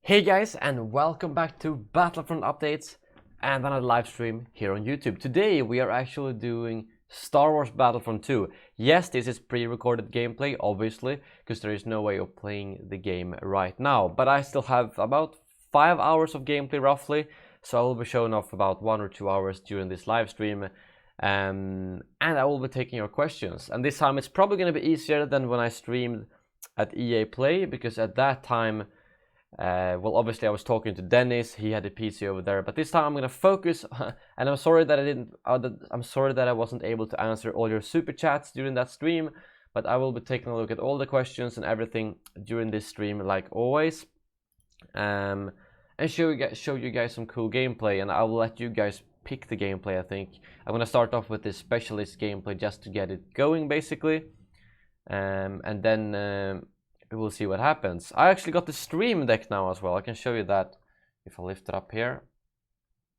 Hey guys, and welcome back to Battlefront Updates and another live stream here on YouTube. Today we are actually doing Star Wars Battlefront 2. Yes, this is pre-recorded gameplay, obviously, because there is no way of playing the game right now. But I still have about 5 hours of gameplay roughly, so I will be showing off about 1 or 2 hours during this live stream. And I will be taking your questions. And this time it's probably going to be easier than when I streamed at EA Play, because at that time well, obviously I was talking to Dennis, he had a PC over there, but this time I'm going to focus and I'm sorry that I'm sorry that I wasn't able to answer all your super chats during that stream, but I will be taking a look at all the questions and everything during this stream like always, and show you guys some cool gameplay, and I will let you guys pick the gameplay. I think I'm going to start off with this specialist gameplay just to get it going basically, and then we'll see what happens. I actually got the stream deck now as well. I can show you that if I lift it up here.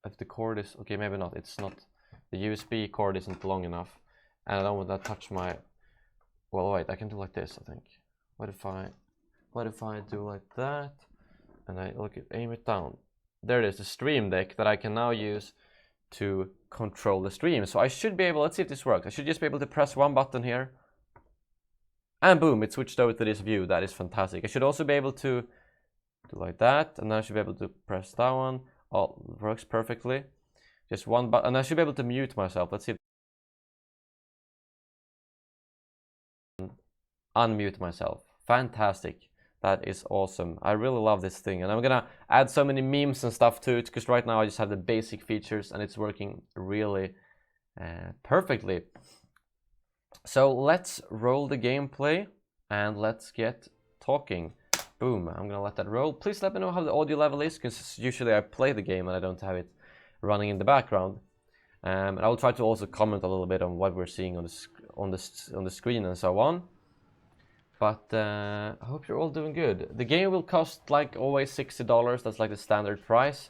If the cord is okay, maybe not. It's not. The USB cord isn't long enough, and I don't want to touch my. Well, wait. I can do like this. I think. What if I do like that, and I aim it down? There it is, the stream deck that I can now use to control the stream. So I should be able. Let's see if this works. I should just be able to press one button here. And boom, it switched over to this view. That is fantastic. I should also be able to do like that, and then I should be able to press that one. Oh, works perfectly. Just one button, and I should be able to mute myself. Let's see. Unmute myself. Fantastic. That is awesome. I really love this thing, and I'm gonna add so many memes and stuff to it, because right now I just have the basic features, and it's working really perfectly. So let's roll the gameplay and let's get talking. Boom, I'm gonna let that roll. Please let me know how the audio level is, because usually I play the game and I don't have it running in the background. And I will try to also comment a little bit on what we're seeing on the screen and so on. But I hope you're all doing good. The game will cost, like always, $60. That's like the standard price.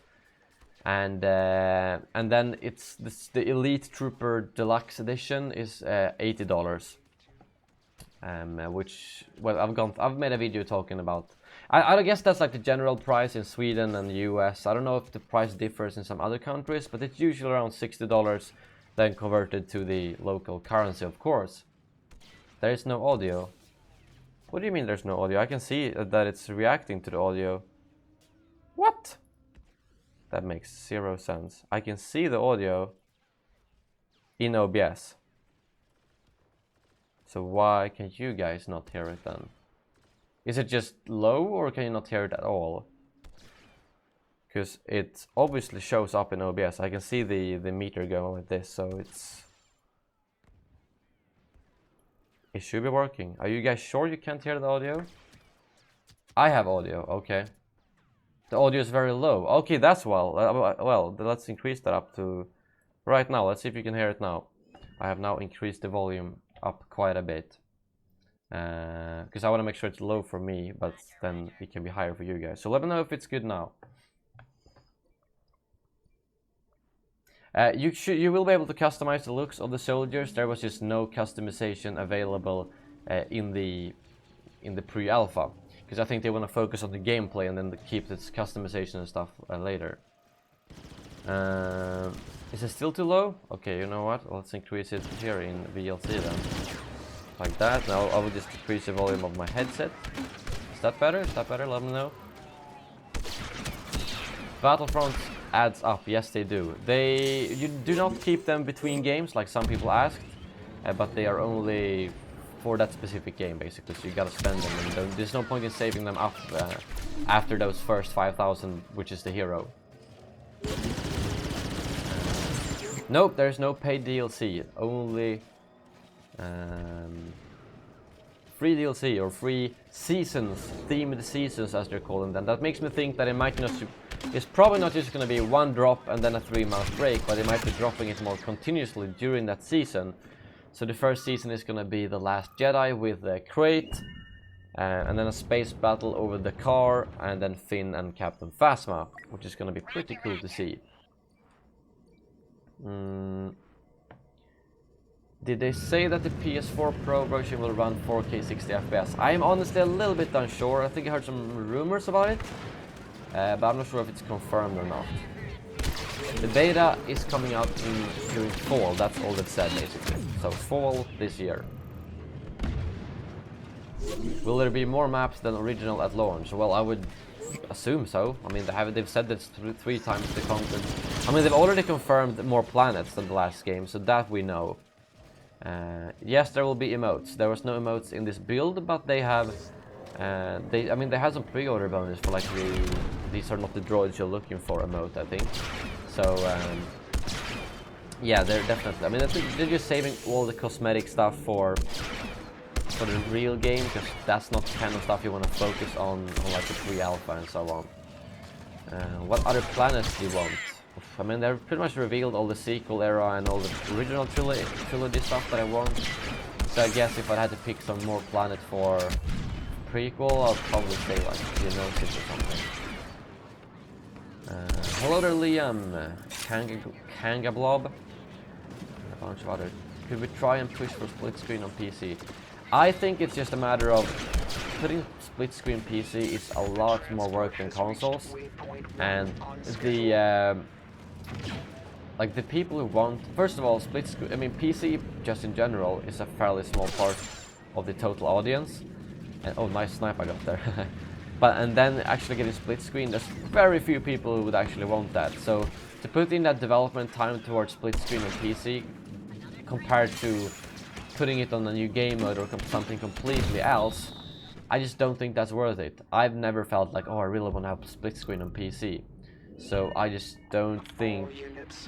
And then it's the Elite Trooper Deluxe Edition is $80, which, well, I've made a video talking about. I guess that's like the general price in Sweden and the US. I don't know if the price differs in some other countries, but it's usually around $60, then converted to the local currency, of course. There is no audio. What do you mean there's no audio? I can see that it's reacting to the audio. What? That makes zero sense. I can see the audio in OBS. So why can you guys not hear it then? Is it just low, or can you not hear it at all? Because it obviously shows up in OBS. I can see the meter going like this, so it should be working. Are you guys sure you can't hear the audio? I have audio, okay. The audio is very low. Okay, that's well, let's increase that up to right now. Let's see if you can hear it now. I have now increased the volume up quite a bit, because I want to make sure it's low for me, but then it can be higher for you guys. So let me know if it's good now. You will be able to customize the looks of the soldiers. There was just no customization available in the pre-alpha, because I think they want to focus on the gameplay and then keep its customization and stuff later. Is it still too low? Okay, you know what? Let's increase it here in VLC then. Like that. Now I will just decrease the volume of my headset. Is that better? Is that better? Let me know. Battlefront adds up. Yes, they do. You do not keep them between games like some people asked, but they are only for that specific game basically, so you gotta spend them, and there's no point in saving them up after those first 5,000, which is the hero. Nope, there's no paid DLC, only free DLC, or free seasons, themed seasons as they're calling them. That makes me think that it's probably not just going to be one drop and then a 3-month break, but they might be dropping it more continuously during that season. So the first season is going to be The Last Jedi with Crate, and then a space battle over the car, and then Finn and Captain Phasma, which is going to be pretty cool to see. Did they say that the PS4 Pro version will run 4K 60 FPS? I am honestly a little bit unsure. I think I heard some rumors about it. but I'm not sure if it's confirmed or not. The beta is coming out during fall, that's all it said basically. So fall this year. Will there be more maps than original at launch? Well, I would assume so. I mean, they've said that three times the content. I mean, they've already confirmed more planets than the last game, so that we know. Yes, there will be emotes. There was no emotes in this build, but they have. I mean, they have some pre-order bonus for like these are not the droids you're looking for emote, I think. So yeah, they're definitely. I mean, I think they're just saving all the cosmetic stuff for the real game, because that's not the kind of stuff you want to focus on like the pre-alpha and so on. What other planets do you want? I mean, they've pretty much revealed all the sequel era and all the original trilogy stuff that I want. So I guess if I had to pick some more planet for prequel, I'll probably say like Geonosis or something. Hello there, Liam. Kangablob. A bunch of others. Could we try and push for split screen on PC? I think it's just a matter of putting split screen PC is a lot more work than consoles, and the like the people who want, first of all, split screen. I mean, PC just in general is a fairly small part of the total audience. And, oh, nice snipe I got there. And then actually getting split screen, there's very few people who would actually want that. So to put in that development time towards split screen on PC compared to putting it on a new game mode or something completely else, I just don't think that's worth it. I've never felt like, oh, I really want to have split screen on PC. So I just don't think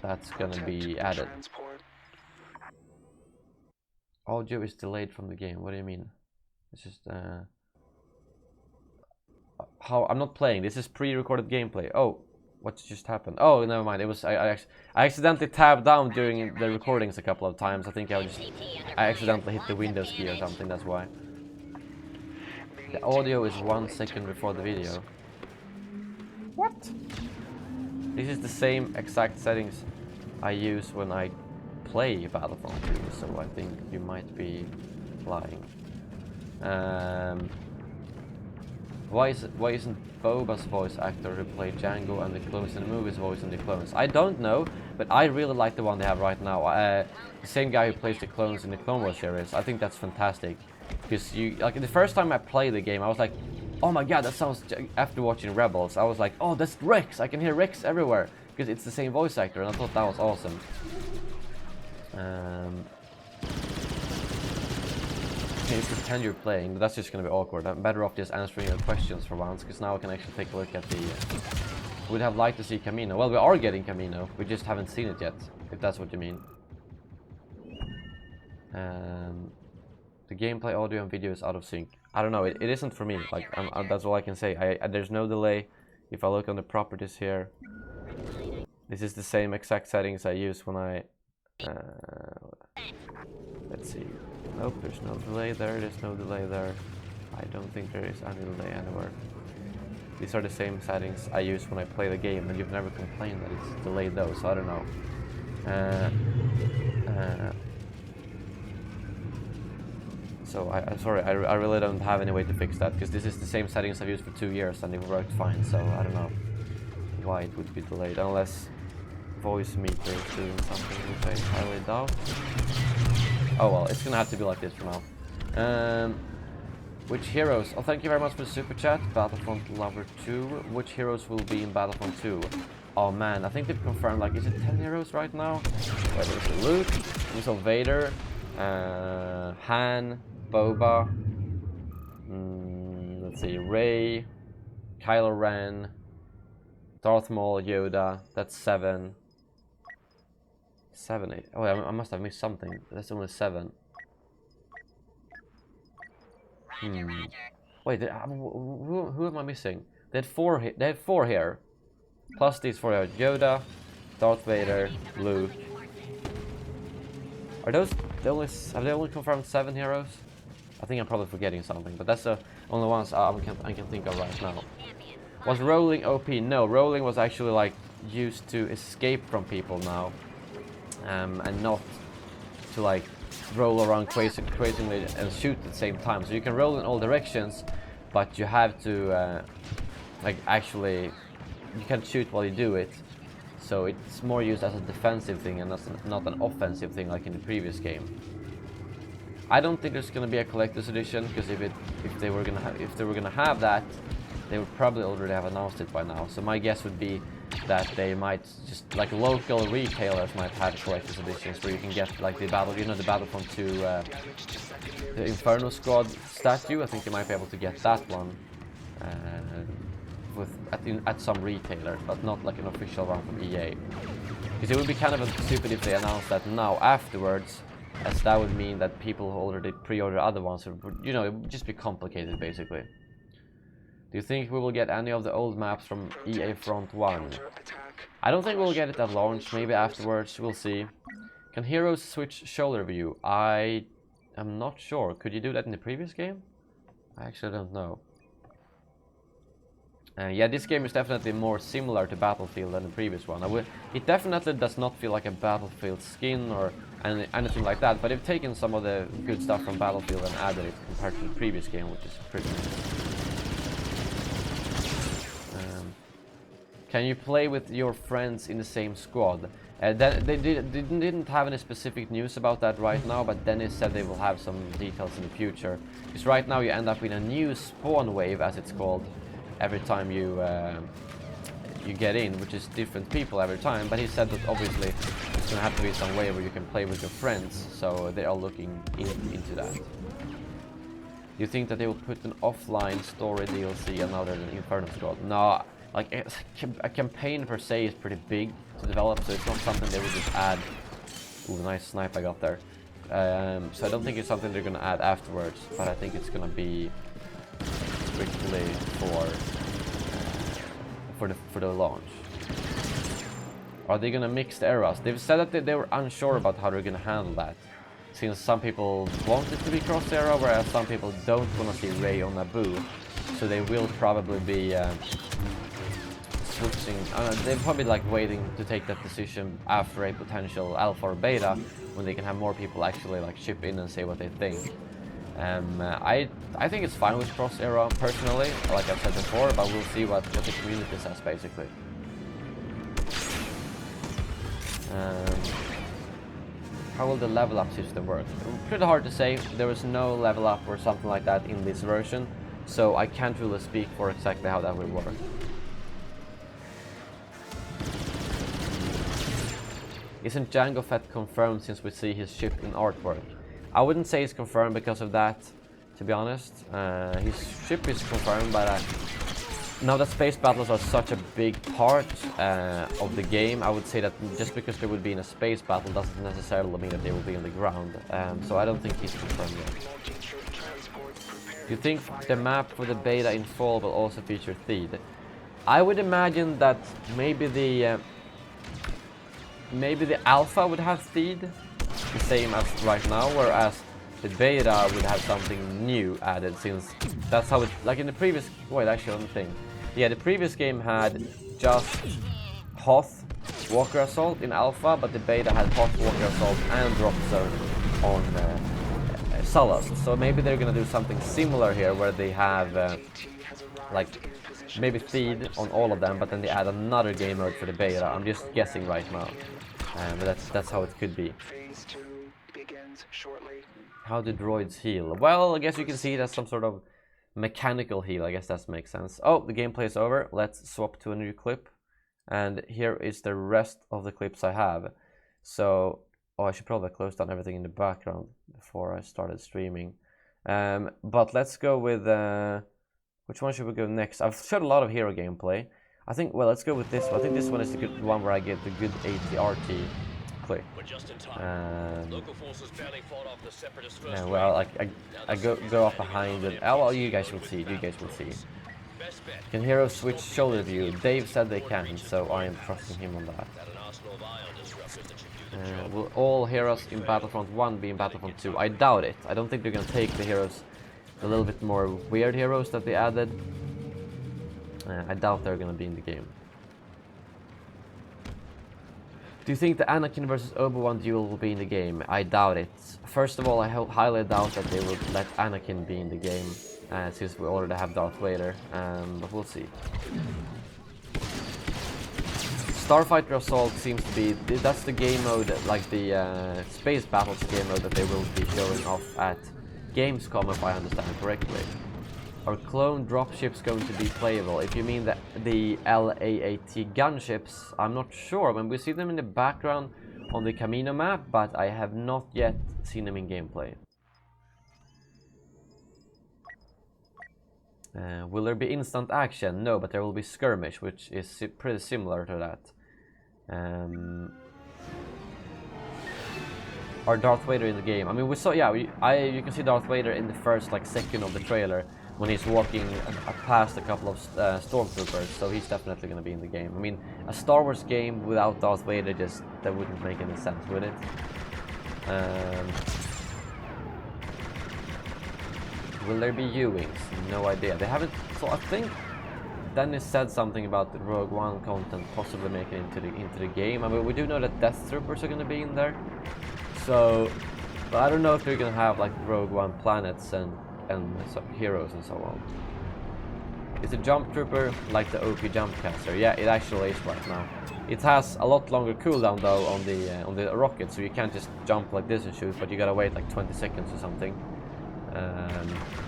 that's gonna be added. Audio is delayed from the game. What do you mean? It's just how I'm not playing. This is pre-recorded gameplay. Oh, what just happened? Oh, never mind. It was I accidentally tabbed down during the recordings a couple of times. I think I accidentally hit the Windows key or something. That's why. The audio is 1 second before the video. What? This is the same exact settings I use when I play Battlefront 2, so I think you might be lying. Why isn't Boba's voice actor who played Django and the clones in the movies voicing the clones? I don't know, but I really like the one they have right now. The same guy who plays the clones in the Clone Wars series. I think that's fantastic, because like the first time I played the game, I was like, oh my god, that sounds. After watching Rebels, I was like, oh, that's Rex. I can hear Rex everywhere because it's the same voice actor, and I thought that was awesome. Can you pretend you're playing? But that's just gonna be awkward. I'm better off just answering your questions for once, because now I can actually take a look at the. We'd have liked to see Camino. Well, we are getting Camino. We just haven't seen it yet, if that's what you mean. The gameplay audio and video is out of sync. I don't know. It isn't for me. Like that's all I can say. There's no delay. If I look on the properties here, this is the same exact settings I use when I. Let's see. Nope, there's no delay there, there's no delay there. I don't think there is any delay anywhere. These are the same settings I use when I play the game, and you've never complained that it's delayed though, so I don't know. So I'm sorry, I really don't have any way to fix that, because this is the same settings I've used for 2 years and it worked fine, so I don't know why it would be delayed, unless voice meter is doing something, which I highly doubt. Oh well, it's gonna have to be like this for now. Which heroes? Oh, thank you very much for the super chat. Battlefront Lover 2. Which heroes will be in Battlefront 2? Oh man, I think they've confirmed, like, is it 10 heroes right now? Wait, there's Luke, there's Vader, Han, Boba, let's see, Rey, Kylo Ren, Darth Maul, Yoda. That's 7. 7, 8. Oh, I must have missed something. That's only 7. Wait, who am I missing? They had 4. They had 4 here, plus these 4 here. Yoda, Darth Vader, Luke. Are those the only? Have they only confirmed 7 heroes? I think I'm probably forgetting something, but that's the only ones I can think of right now. Was rolling OP? No, rolling was actually like used to escape from people now. And not to like roll around crazily and shoot at the same time. So you can roll in all directions, but you have to like actually you can't shoot while you do it, so it's more used as a defensive thing and not an offensive thing like in the previous game. I don't think there's gonna be a collector's edition, because if they were gonna have that, they would probably already have announced it by now. So my guess would be that they might just, like, local retailers might have collector's editions where you can get like the Battlefront 2 the Inferno Squad statue. I think you might be able to get that one at some retailer, but not like an official one from EA. Because it would be kind of stupid if they announced that now afterwards, as that would mean that people who already pre-order other ones would, you know, it would just be complicated basically. Do you think we will get any of the old maps from EA Front 1? I don't think we'll get it at launch, maybe afterwards, we'll see. Can heroes switch shoulder view? I am not sure. Could you do that in the previous game? I actually don't know. Yeah, this game is definitely more similar to Battlefield than the previous one. It definitely does not feel like a Battlefield skin or anything like that, but they've taken some of the good stuff from Battlefield and added it compared to the previous game, which is pretty nice. Can you play with your friends in the same squad? They didn't have any specific news about that right now, but Dennis said they will have some details in the future. Because right now you end up in a new spawn wave, as it's called, every time you get in, which is different people every time. But he said that obviously it's gonna have to be some way where you can play with your friends, so they are looking into that. Do you think that they will put an offline story DLC another than Inferno Squad? No. Like, a campaign per se is pretty big to develop, so it's not something they would just add. Ooh, nice snipe I got there. So I don't think it's something they're gonna add afterwards, but I think it's gonna be strictly for the launch. Are they gonna mix the eras? They've said that they were unsure about how they're gonna handle that, since some people want it to be cross-era, whereas some people don't want to see Ray on Naboo. So they will probably be switching. They're probably like waiting to take that decision after a potential alpha or beta, when they can have more people actually like chip in and say what they think. I think it's fine with cross era personally, like I've said before, but we'll see what the community says basically. How will the level up system work? Pretty hard to say. There was no level up or something like that in this version, so I can't really speak for exactly how that will work. Isn't Jango Fett confirmed since we see his ship in artwork? I wouldn't say it's confirmed because of that, to be honest. His ship is confirmed, but now that space battles are such a big part of the game, I would say that just because they would be in a space battle doesn't necessarily mean that they will be on the ground. So I don't think he's confirmed yet. Do you think the map for the beta in fall will also feature Theed? I would imagine that maybe the alpha would have Theed, the same as right now, whereas the beta would have something new added, since that's how it, like in the previous, wait, actually on the thing. Yeah, the previous game had just Hoth Walker Assault in alpha, but the beta had Hoth Walker Assault and Drop Zone on Sullust. So maybe they're gonna do something similar here, where they have like maybe Theed on all of them, but then they add another game mode for the beta. I'm just guessing right now, but that's how it could be. How do droids heal? Well, I guess you can see it as some sort of mechanical heal. I guess that makes sense. Oh, the gameplay is over. Let's swap to a new clip. And here is the rest of the clips I have. So, oh, I should probably close down everything in the background before I started streaming. But let's go with, which one should we go next? I've showed a lot of hero gameplay. I think, well, let's go with this one. I think this one is the good one where I get the good ATRT clip. Well, I go up behind it. Oh, well, you guys will see. You guys will see. Can heroes switch shoulder view? Dave said they can, so I am trusting him on that. Will all heroes in Battlefront 1 be in Battlefront 2? I doubt it. I don't think they're gonna take the heroes, the little bit more weird heroes that they added. I doubt they're gonna be in the game. Do you think the Anakin versus Obi-Wan duel will be in the game? I doubt it. First of all, I highly doubt that they will let Anakin be in the game, since we already have Darth Vader, but we'll see. Starfighter Assault seems to be, that's the game mode, like the Space Battles game mode that they will be showing off at Gamescom, if I understand correctly. Are clone dropships going to be playable? If you mean the LAAT gunships, I'm not sure. I mean, we see them in the background on the Camino map, but I have not yet seen them in gameplay. Will there be instant action? No, but there will be skirmish, which is pretty similar to that. Are Darth Vader in the game? I mean, we saw, yeah, you can see Darth Vader in the first like second of the trailer when he's walking past a couple of stormtroopers, so he's definitely going to be in the game. I mean, a Star Wars game without Darth Vader, that wouldn't make any sense, would it? Will there be viewings? No idea. They haven't. So I think Dennis said something about the Rogue One content possibly making it into the game. I mean, we do know that Death Troopers are going to be in there. So, but I don't know if they're going to have like Rogue One planets and some heroes and so on. It's a jump trooper like the OP jump caster. Yeah, it actually is right now. It has a lot longer cooldown though on the rocket, so you can't just jump like this and shoot, but you gotta wait like 20 seconds or something.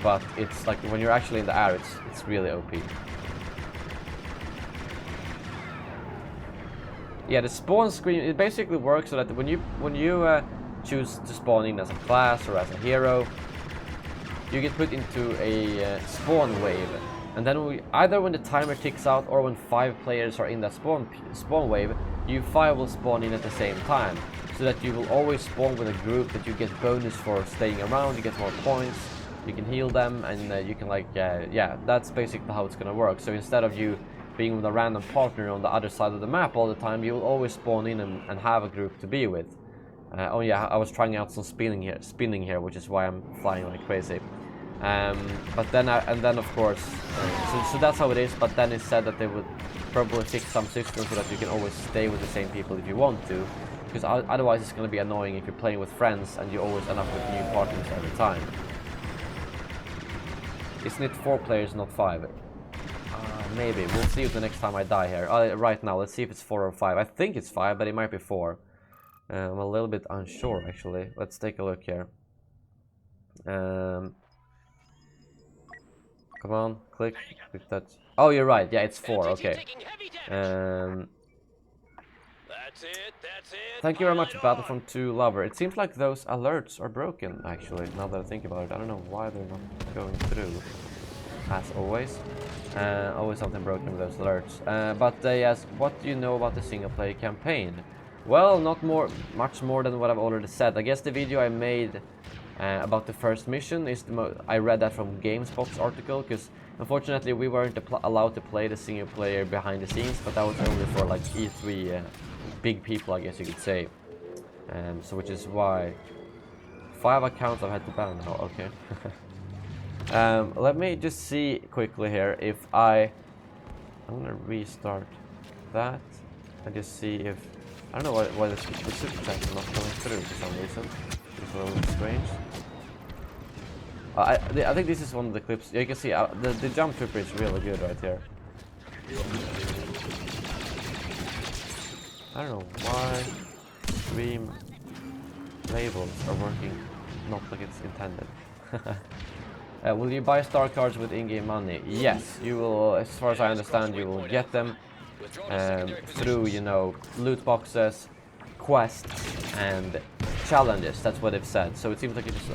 But it's like when you're actually in the air, it's really OP. Yeah, the spawn screen, it basically works so that when you choose to spawn in as a class or as a hero, you get put into a spawn wave, and then either when the timer ticks out or when 5 players are in that spawn wave, you 5 will spawn in at the same time, so that you will always spawn with a group that you get bonus for staying around. You get more points, you can heal them, and you can like yeah, that's basically how it's gonna work. So instead of you being with a random partner on the other side of the map all the time, you will always spawn in and have a group to be with. Oh yeah, I was trying out some spinning here, which is why I'm flying like crazy. But then of course, so that's how it is. But then it said that they would probably fix some systems so that you can always stay with the same people if you want to, because otherwise it's going to be annoying if you're playing with friends and you always end up with new partners every time. Isn't it 4 players, not 5? Maybe. We'll see if the next time I die here. Right now, let's see if it's 4 or 5. I think it's 5, but it might be 4. I'm a little bit unsure, actually. Let's take a look here. Come on, click that. Oh, you're right. Yeah, it's 4. Okay. Thank you very much, Battlefront 2 lover. It seems like those alerts are broken, actually, now that I think about it. I don't know why they're not going through, as always. Always something broken with those alerts. But yes, what do you know about the single-player campaign? Well, not much more than what I've already said. I guess the video I made about the first mission is I read that from GameSpot's article, because unfortunately we weren't allowed to play the single player behind the scenes, but that was only for like E3 big people, I guess you could say. So which is why 5 accounts I've had to ban now. Okay. Let me just see quickly here if I'm gonna restart that and just see if I don't know why the super chats are not coming through for some reason. It's a little strange. I think this is one of the clips. You can see the jump trooper is really good right here. I don't know why stream labels are working not like it's intended. Will you buy star cards with in-game money? Yes, you will. As far as I understand, you will get them through, you know, loot boxes, quests, and challenges. That's what they've said. So it seems like it's just,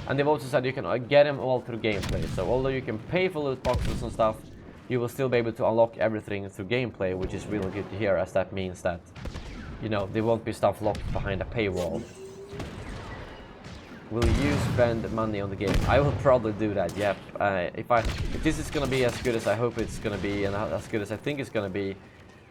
and they've also said you can get them all through gameplay. So although you can pay for loot boxes and stuff, you will still be able to unlock everything through gameplay, which is really good to hear, as that means that, you know, there won't be stuff locked behind a paywall. Will you spend money on the game? I will probably do that, yep. If this is gonna be as good as I hope it's gonna be, and as good as I think it's gonna be,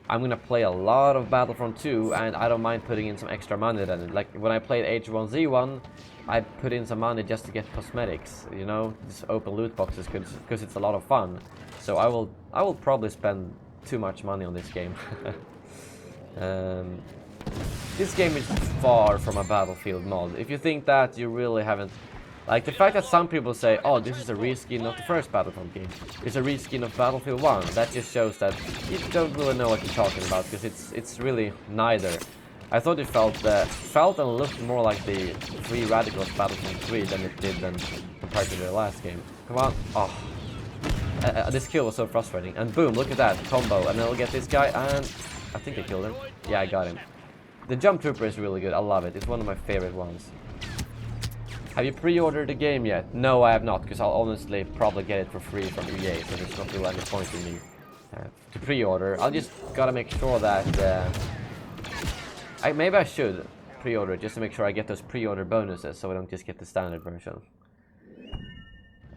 I'm gonna play a lot of Battlefront 2, and I don't mind putting in some extra money then. Like when I played H1Z1, I put in some money just to get cosmetics, you know, just open loot boxes because it's a lot of fun. So I will probably spend too much money on this game. This game is far from a Battlefield mod. If you think that, you really haven't Like the fact that some people say, oh, this is a reskin of the first Battlefront game, it's a reskin of Battlefield 1, that just shows that you don't really know what you're talking about, because it's really neither. I thought it felt and looked more like the Free Radicals Battlefront 3 than it did compared to the last game. Come on. Oh. This kill was so frustrating. And boom, look at that combo. And I'll get this guy, and I think I killed him. Yeah, I got him. The Jump Trooper is really good. I love it. It's one of my favorite ones. Have you pre-ordered the game yet? No, I have not, because I'll honestly probably get it for free from EA, so there's not really any point in me to pre-order. I'll just gotta make sure that maybe I should pre-order it just to make sure I get those pre-order bonuses, so I don't just get the standard version.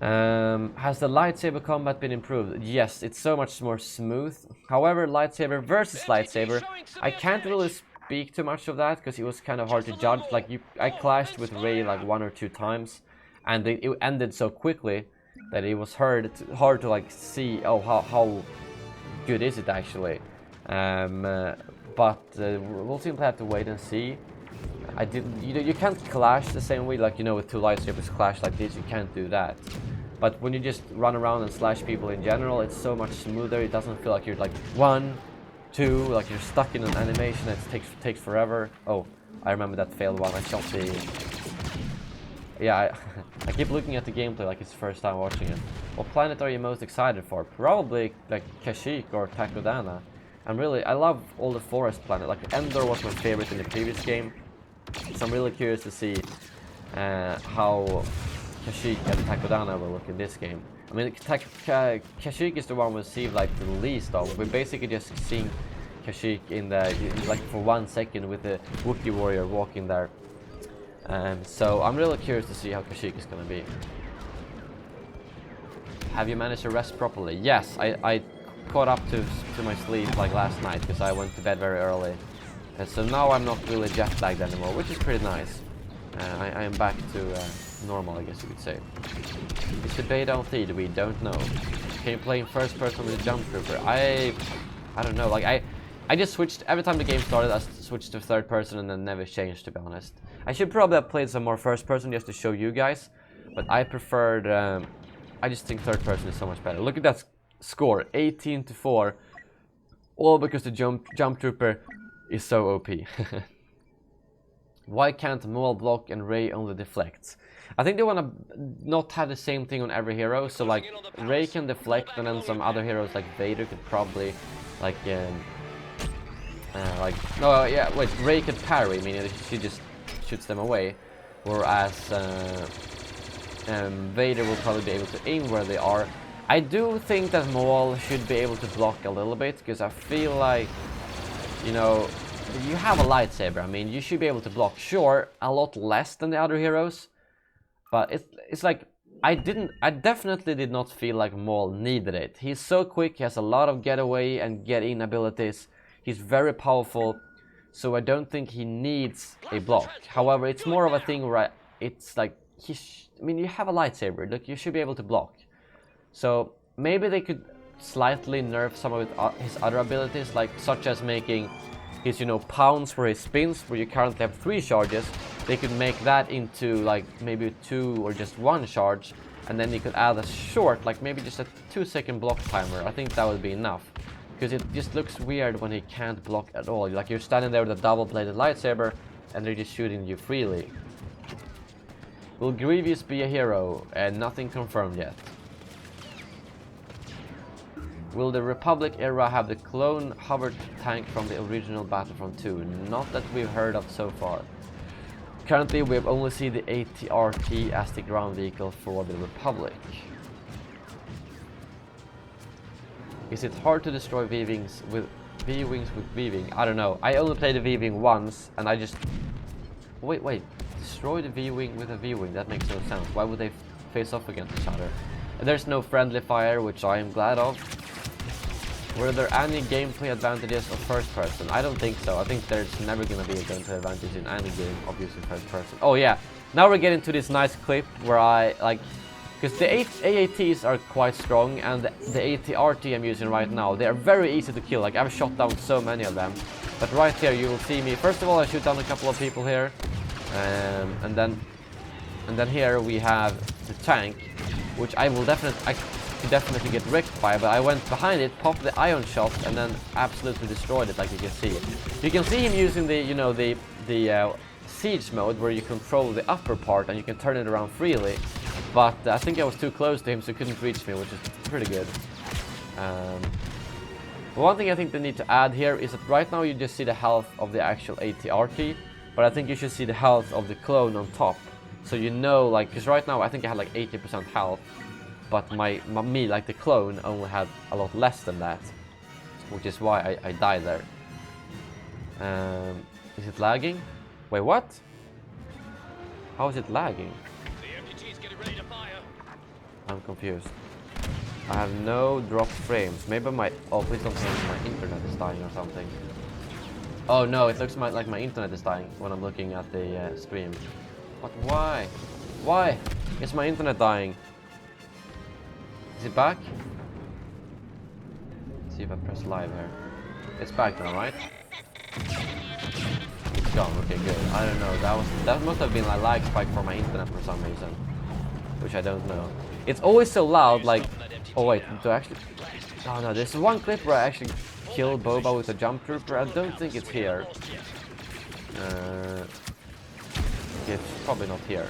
Has the lightsaber combat been improved? Yes, it's so much more smooth. However, lightsaber versus lightsaber, I can't really speak too much of that because it was kind of hard to judge. Like I clashed with Rey like 1 or 2 times, and it ended so quickly that it was hard to like see, oh, how good is it actually. But we'll simply have to wait and see. You can't clash the same way, like, you know, with 2 lightsabers clash like this, you can't do that. But when you just run around and slash people in general, it's so much smoother. It doesn't feel like you're like 1, 2, like you're stuck in an animation that takes forever. Oh, I remember that failed one. I shot the... Yeah, I keep looking at the gameplay like it's the first time watching it. What planet are you most excited for? Probably like Kashyyyk or Takodana. I love all the forest planets. Like Endor was my favorite in the previous game. So I'm really curious to see how Kashyyyk and Takodana will look in this game. I mean, Kashyyyk is the one we see like the least of. We're basically just seeing Kashyyyk in the like for 1 second with the Wookiee warrior walking there. So I'm really curious to see how Kashyyyk is going to be. Have you managed to rest properly? Yes, I caught up to my sleep like last night because I went to bed very early. So now I'm not really jet lagged anymore, which is pretty nice. I am back to normal, I guess you could say. Is the beta on feed? We don't know. Can you play in first person with a Jump Trooper? I don't know. Like I just switched every time the game started. I switched to third person and then never changed, to be honest. I should probably have played some more first person just to show you guys, but I preferred. I just think third person is so much better. Look at that score, 18-4, all because the jump Trooper is so OP. Why can't Maul block and Rey only deflects? I think they want to not have the same thing on every hero, so like Rey can deflect and then some other heroes like Vader could probably like Rey could parry, meaning she just shoots them away, whereas Vader will probably be able to aim where they are. I do think that Maul should be able to block a little bit, because I feel like, you know, you have a lightsaber. I mean, you should be able to block, sure, a lot less than the other heroes, but it's like I definitely did not feel like Maul needed it. He's so quick, he has a lot of getaway and get in abilities. He's very powerful, so I don't think he needs a block. However, it's more of a thing where it's like I mean, you have a lightsaber, like you should be able to block. So maybe they could slightly nerf some of his other abilities, like such as making his, you know, pounds for his spins, where you currently have 3 charges. They could make that into like maybe 2 or just 1 charge, and then you could add a short, like maybe just a 2-second block timer. I think that would be enough, because it just looks weird when he can't block at all. Like you're standing there with a double-bladed lightsaber and they're just shooting you freely. Will Grievous be a hero? And nothing confirmed yet. Will the Republic era have the clone hover tank from the original Battlefront 2? Not that we've heard of so far. Currently we have only seen the AT-RT as the ground vehicle for the Republic. Is it hard to destroy V-Wings with V-Wing? I don't know. I only played the V-Wing once and I just... Wait. Destroy the V-Wing with a V-Wing? That makes no sense. Why would they face off against each other? There's no friendly fire, which I am glad of. Were there any gameplay advantages of first person? I don't think so. I think there's never gonna be a gameplay advantage in any game of using first person. Oh yeah, now we're getting to this nice clip where I like, because the AATs are quite strong, and the AT-RT I'm using right now, they are very easy to kill. Like I've shot down so many of them. But right here you will see me. First of all, I shoot down a couple of people here, and then And then here we have the tank, which I could definitely get wrecked by, but I went behind it, popped the ion shot, and then absolutely destroyed it, like you can see. You can see him using the, you know, the siege mode, where you control the upper part and you can turn it around freely. But I think I was too close to him, so he couldn't reach me, which is pretty good. One thing I think they need to add here is that right now you just see the health of the actual ATRT, but I think you should see the health of the clone on top. So you know, like, because right now I think I had like 80% health, but me, like the clone, only had a lot less than that, which is why I died there. Is it lagging? Wait, what? How is it lagging? I'm confused. I have no drop frames. Maybe my... Oh, please don't tell me my internet is dying or something. Oh no, it looks like my internet is dying when I'm looking at the stream. But why? Why is my internet dying? Is it back? Let's see if I press live here. It's back now, right? It's gone. Okay, good. I don't know. That must have been a lag spike for my internet for some reason, which I don't know. It's always so loud, like... Oh wait, do I actually... Oh no, there's one clip where I actually killed Boba with a jump trooper. I don't think it's here. It's probably not here.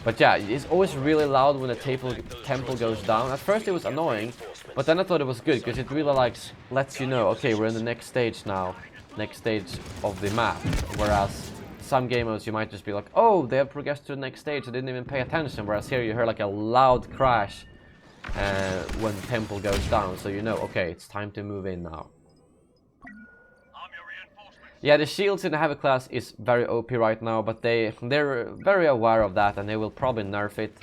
But yeah, it's always really loud when the temple goes down. At first it was annoying, but then I thought it was good, because it really lets you know, okay, we're in the next stage now. Next stage of the map. Whereas some game modes you might just be like, oh, they have progressed to the next stage, I didn't even pay attention. Whereas here you hear like a loud crash when the temple goes down, so you know, okay, it's time to move in now. Yeah, the shields in the heavy class is very OP right now, but they're very aware of that, and they will probably nerf it.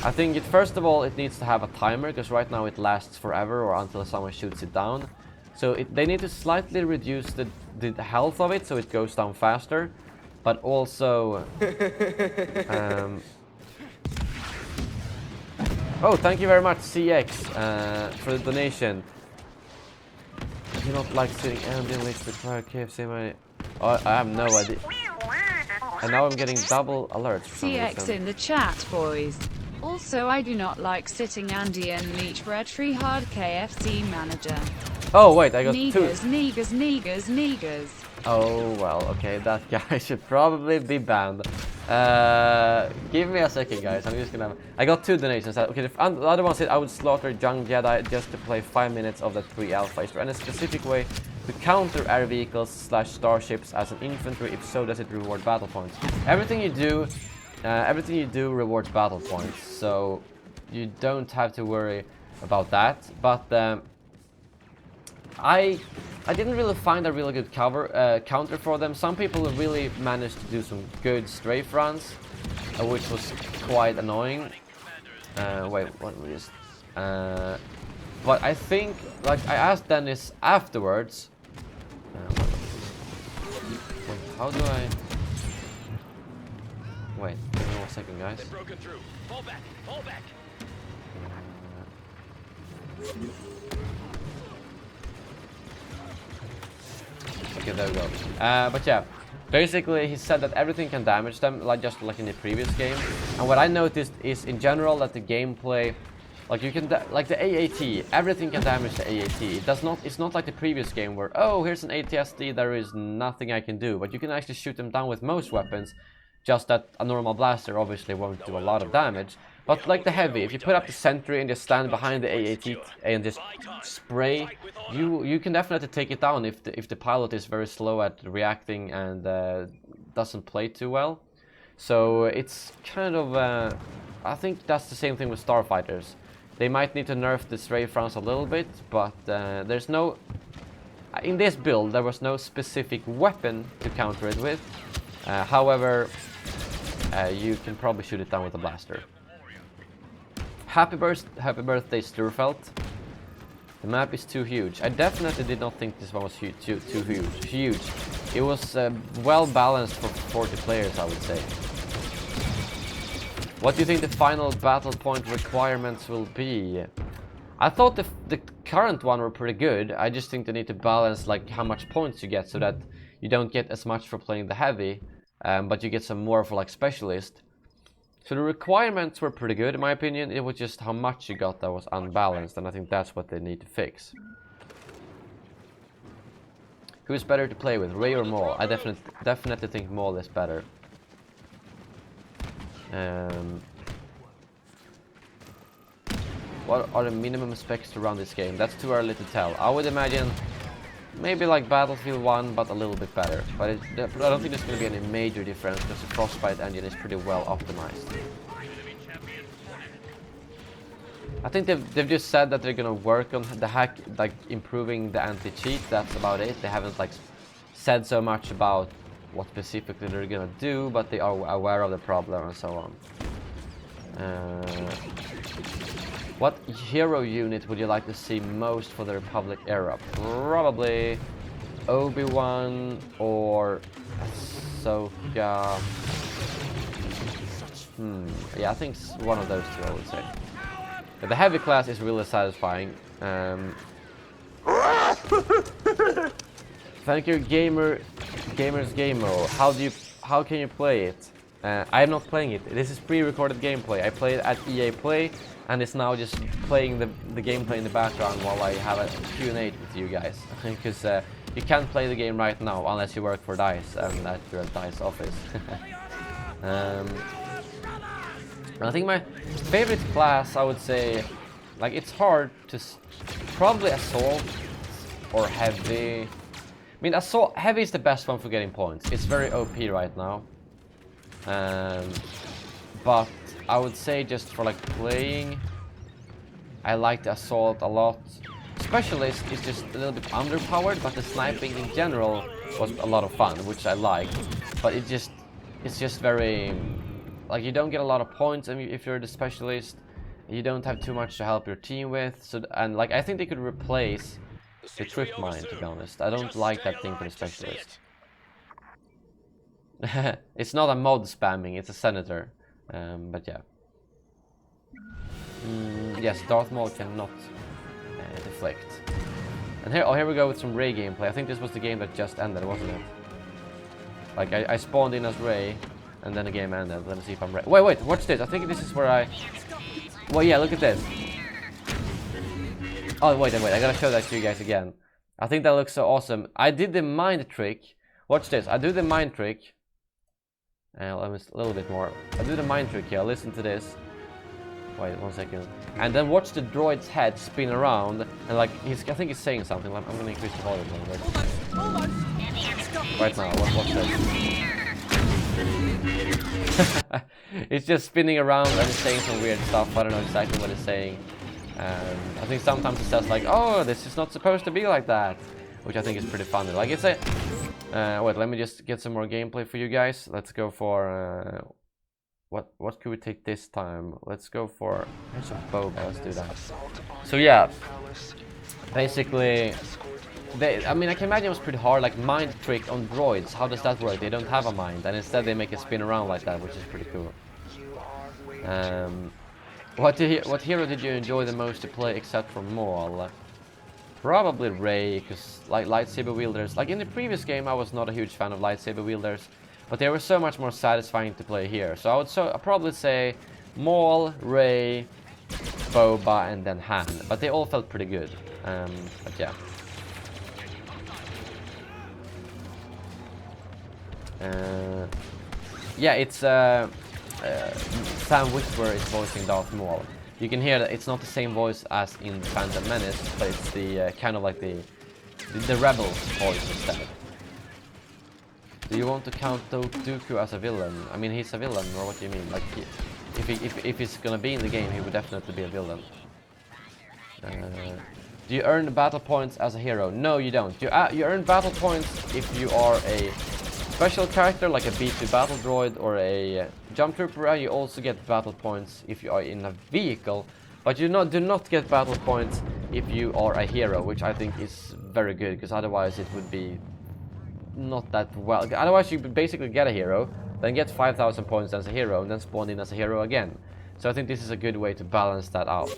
I think first of all it needs to have a timer, because right now it lasts forever or until someone shoots it down. So they need to slightly reduce the health of it so it goes down faster, but also oh, thank you very much, CX, for the donation. I do not like sitting ambient to try KFC. Oh, I have no idea. And now I'm getting double alerts. CX in the chat, boys. Also, I do not like sitting Andy and Leech Bread Free Hard KFC manager. Oh wait, I got two. Negas. Oh well, okay, that guy should probably be banned. Give me a second, guys. I'm just gonna... I got two donations. Okay, the other one said I would slaughter young Jedi just to play 5 minutes of the 3 alpha. Is there any specific way to counter air vehicles / starships as an infantry? If so, does it reward battle points? Everything you do rewards battle points, so you don't have to worry about that. But I didn't really find a really good counter for them. Some people really managed to do some good strafe runs, which was quite annoying. Wait, what was this? But I think, like, I asked Dennis afterwards. Wait, how do I? Wait, give me 1 second, guys. Okay, there we go. But yeah, basically he said that everything can damage them, just like in the previous game. And what I noticed is, in general, that the gameplay, like you can, like the AAT, everything can damage the AAT. It's not like the previous game where, oh, here's an ATSD, there is nothing I can do. But you can actually shoot them down with most weapons. Just that a normal blaster obviously won't do a lot of damage. But like the heavy, if you put up the sentry and just stand behind the AAT and just spray, you can definitely take it down if the pilot is very slow at reacting and doesn't play too well. So it's kind of, I think that's the same thing with starfighters. They might need to nerf the strafe rounds a little bit, but there's no... In this build, there was no specific weapon to counter it with. However, you can probably shoot it down with a blaster. Happy birthday, Sturfelt. The map is too huge. I definitely did not think this one was too huge. It was well balanced for 40 players, I would say. What do you think the final battle point requirements will be? I thought the current one were pretty good. I just think they need to balance like how much points you get so that you don't get as much for playing the heavy, but you get some more for like specialist. So the requirements were pretty good in my opinion. It was just how much you got that was unbalanced, and I think that's what they need to fix. Who's better to play with, Ray or Maul? I definitely think Maul is better. What are the minimum specs to run this game? That's too early to tell. I would imagine maybe like Battlefield 1, but a little bit better. But I don't think there's going to be any major difference because the Frostbite engine is pretty well optimized. I think they've just said that they're going to work on the hack, like improving the anti-cheat. That's about it. They haven't like said so much about what specifically they're going to do, but they are aware of the problem and so on. What hero unit would you like to see most for the Republic era? Probably Obi-Wan or Ahsoka. Yeah, I think one of those two I would say. But the heavy class is really satisfying. Thank you, Gamers Gamo. How can you play it? I am not playing it. This is pre-recorded gameplay. I play it at EA Play, and it's now just playing the gameplay in the background while I have a Q&A with you guys. Because you can't play the game right now unless you work for DICE and at your DICE office. I think my favorite class, I would say, like it's hard to probably Assault or Heavy. I mean, Assault Heavy is the best one for getting points. It's very OP right now. But I would say just for like playing, I like the Assault a lot. Specialist is just a little bit underpowered, but the sniping in general was a lot of fun, which I liked. But it's just very, like you don't get a lot of points. I mean, if you're the Specialist, you don't have too much to help your team with. So, and like I think they could replace the Trip Mine, to be honest. I don't like that thing for the Specialist. It's not a mod spamming, it's a senator. But yeah. Yes, Darth Maul cannot deflect. And here we go with some Rey gameplay. I think this was the game that just ended, wasn't it? Like I spawned in as Rey, and then the game ended. Let me see if I'm Rey. Wait, watch this. I think this is where I... Well, yeah, look at this. Oh, wait, I gotta show that to you guys again. I think that looks so awesome. I did the mind trick. Watch this. I do the mind trick. Let me a little bit more. I do the mind trick here. Listen to this. Wait 1 second. And then watch the droid's head spin around. And like, I think he's saying something. I'm gonna increase the volume a little bit. Right now, watch this. It's just spinning around and saying some weird stuff. I don't know exactly what it's saying. I think sometimes it says like, oh, this is not supposed to be like that. Which I think is pretty funny. Like it's a... wait, let me just get some more gameplay for you guys. Let's go for... what could we take this time? Let's go for... Here's some boba, let's do that. So yeah, basically... I mean, I can imagine it was pretty hard, like mind trick on droids. How does that work? They don't have a mind, and instead they make it spin around like that, which is pretty cool. What hero did you enjoy the most to play except for Maul? Probably Rey, because like lightsaber wielders, like in the previous game I was not a huge fan of lightsaber wielders, but they were so much more satisfying to play here. So I'd probably say Maul, Rey, Boba, and then Han, but they all felt pretty good. But yeah. Yeah, it's Sam Witwer is voicing Darth Maul. You can hear that it's not the same voice as in Phantom Menace, but it's the kind of like the rebel voice instead. Do you want to count Dooku as a villain? I mean, he's a villain, or what do you mean? Like, if he's gonna be in the game, he would definitely be a villain. Do you earn battle points as a hero? No, you don't. You earn battle points if you are a special character like a B2 battle droid or a jump trooper. You also get battle points if you are in a vehicle, but you do not get battle points if you are a hero, which I think is very good, because otherwise it would be not that well. Otherwise you basically get a hero, then get 5,000 points as a hero, and then spawn in as a hero again. So I think this is a good way to balance that out.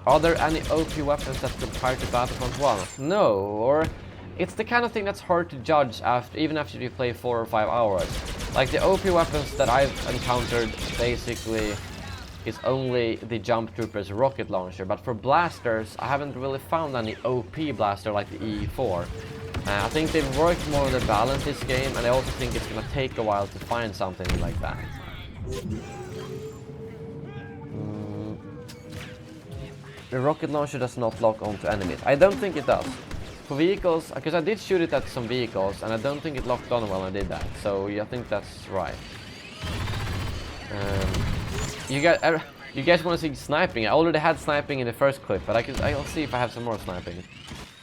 Are there any OP weapons that compare to Battlefront 1? No, or it's the kind of thing that's hard to judge even after you play 4 or 5 hours. Like the OP weapons that I've encountered basically is only the Jump Trooper's rocket launcher, but for blasters I haven't really found any OP blaster like the E4. I think they've worked more on the balance this game, and I also think it's gonna take a while to find something like that. The rocket launcher does not lock onto enemies. I don't think it does. For vehicles, because I did shoot it at some vehicles, and I don't think it locked on when I did that. So yeah, I think that's right. You guys want to see sniping? I already had sniping in the first clip, but I'll see if I have some more sniping.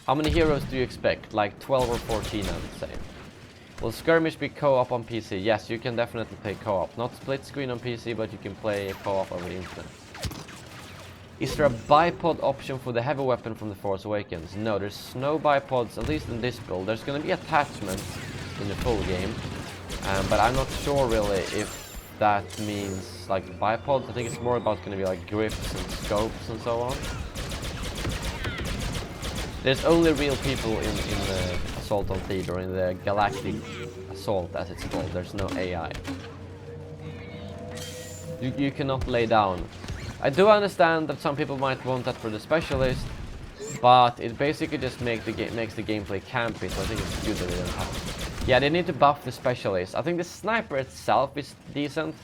How many heroes do you expect? Like 12 or 14, I would say. Will skirmish be co-op on PC? Yes, you can definitely play co-op. Not split screen on PC, but you can play co-op over the internet. Is there a bipod option for the heavy weapon from The Force Awakens? No, there's no bipods, at least in this build. There's going to be attachments in the full game, but I'm not sure really if that means like bipods. I think it's more about going to be like grips and scopes and so on. There's only real people in the Assault on Theater, in the Galactic Assault as it's called. There's no AI. You cannot lay down. I do understand that some people might want that for the specialist, but it basically just makes the gameplay campy, so I think it's good that they don't have it. Yeah, they need to buff the specialist. I think the sniper itself is decent.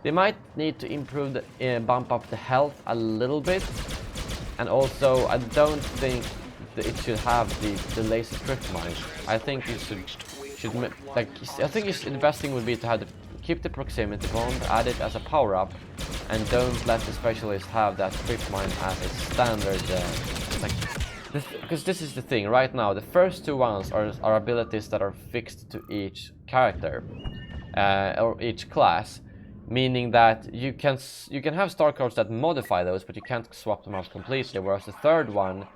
They might need to improve the bump up the health a little bit, and also I don't think that it should have the laser trip mine. I think you should like I think the best thing would be to have keep the proximity bomb, add it as a power up, and don't let the specialist have that trip mine as a standard. Because this is the thing right now. The first two ones are abilities that are fixed to each character or each class, meaning that you can have star cards that modify those, but you can't swap them out completely. Whereas the third one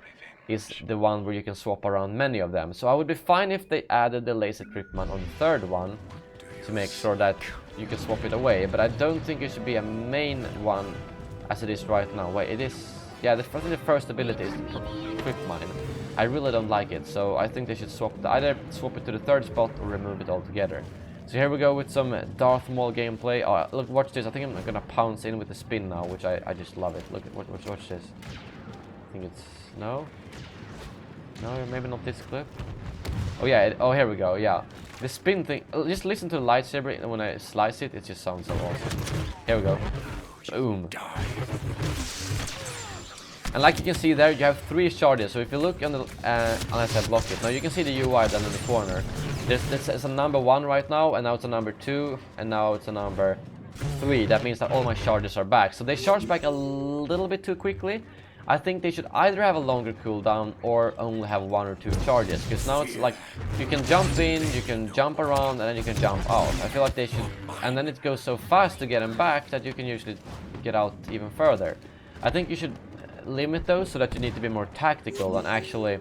is the one where you can swap around many of them. So I would be fine if they added the laser trip mine on the third one to make sure that you can swap it away, but I don't think it should be a main one as it is right now. Wait, it is. Yeah, the first ability is the trip mine. I really don't like it, so I think they should either swap it to the third spot or remove it altogether. So here we go with some Darth Maul gameplay. Oh, look, watch this. I think I'm gonna pounce in with the spin now, which I just love it. Look at watch this. I think it's no, maybe not this clip. Oh yeah, oh here we go. Yeah. The spin thing, just listen to the lightsaber, and when I slice it, it just sounds so awesome. Here we go. Boom. And like you can see there, you have 3 charges. So if you look on the, unless I block it, now you can see the UI down in the corner. It's a number 1 right now, and now it's a number 2, and now it's a number 3. That means that all my charges are back. So they charge back a little bit too quickly. I think they should either have a longer cooldown or only have 1 or 2 charges, because now it's like you can jump in, you can jump around, and then you can jump out. I feel like they should, and then it goes so fast to get them back that you can usually get out even further. I think you should limit those so that you need to be more tactical and actually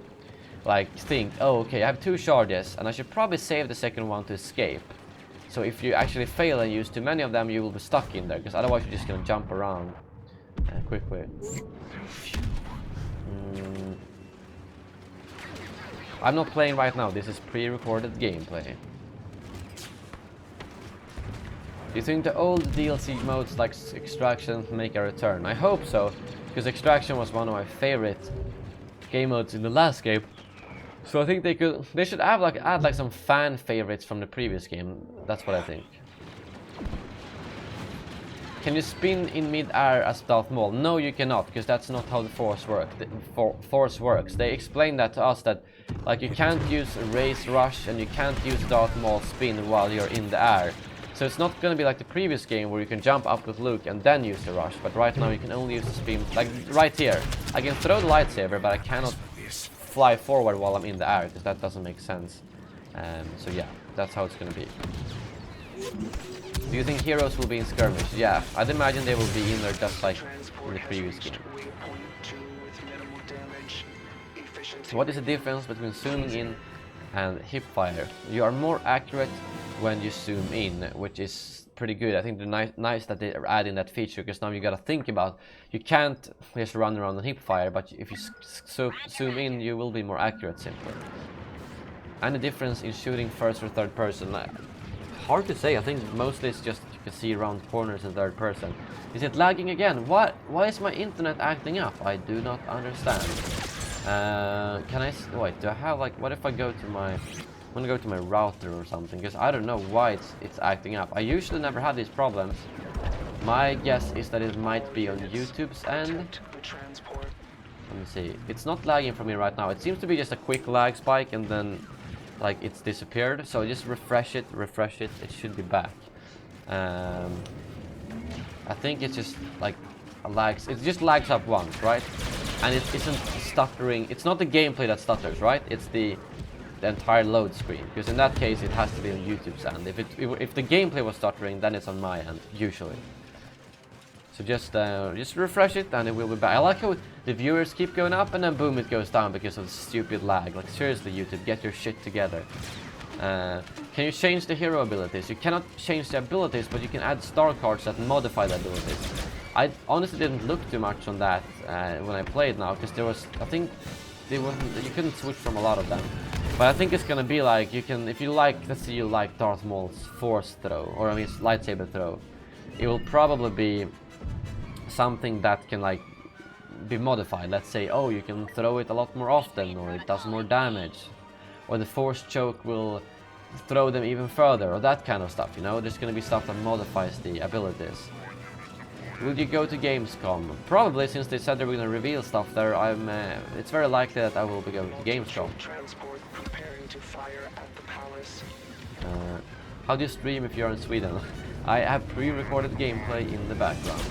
like think, oh okay, I have 2 charges and I should probably save the second one to escape. So if you actually fail and use too many of them, you will be stuck in there, because otherwise you're just gonna jump around quickly. I'm not playing right now, this is pre-recorded gameplay. Do you think the old DLC modes like Extraction make a return? I hope so, because Extraction was one of my favorite game modes in the last game. So I think they should add like some fan favorites from the previous game. That's what I think. Can you spin in mid-air as Darth Maul? No, you cannot, because that's not how the Force works. They explained that to us, that like you can't use Race Rush and you can't use Darth Maul spin while you're in the air. So it's not going to be like the previous game where you can jump up with Luke and then use the rush, but right now you can only use the spin, like right here. I can throw the lightsaber, but I cannot fly forward while I'm in the air, because that doesn't make sense. So yeah, that's how it's going to be. Do you think heroes will be in skirmish? Yeah, I'd imagine they will be in there just like in the previous game. So what is the difference between zooming in and hip fire? You are more accurate when you zoom in, which is pretty good. I think they're nice that they are adding that feature, because now you gotta think about, you can't just run around and hip fire, but if you zoom in, you will be more accurate simply. Any difference in shooting first or third person? Hard to say. I think mostly it's just you can see around corners in third person. Is it lagging again? What? Why is my internet acting up? I do not understand. Can I wait? Do I have like? What if I go to my? I'm gonna go to my router or something because I don't know why it's acting up. I usually never have these problems. My guess is that it might be on YouTube's end. Let me see. It's not lagging for me right now. It seems to be just a quick lag spike and then like it's disappeared. So just refresh it. It should be back. I think it's just like a lags. It just lags up once, right? And it isn't stuttering. It's not the gameplay that stutters, right? It's the entire load screen. Because in that case, it has to be on YouTube's end. If the gameplay was stuttering, then it's on my end usually. So just refresh it and it will be back. I like how the viewers keep going up and then boom, it goes down because of the stupid lag. Like seriously, YouTube, get your shit together. Can you change the hero abilities? You cannot change the abilities, but you can add star cards that modify the abilities. I honestly didn't look too much on that when I played now, because there was, I think, you couldn't switch from a lot of them. But I think it's gonna be like, you can, if you like, let's say you like Darth Maul's force throw, or I mean lightsaber throw, it will probably be something that can like be modified. Let's say, oh, you can throw it a lot more often, or it does more damage, or the force choke will throw them even further, or that kind of stuff, you know. There's gonna be stuff that modifies the abilities. Will you go to Gamescom? Probably, since they said they were gonna reveal stuff there. It's very likely that I will be going to Gamescom. How do you stream if you're in Sweden? I have pre-recorded gameplay in the background.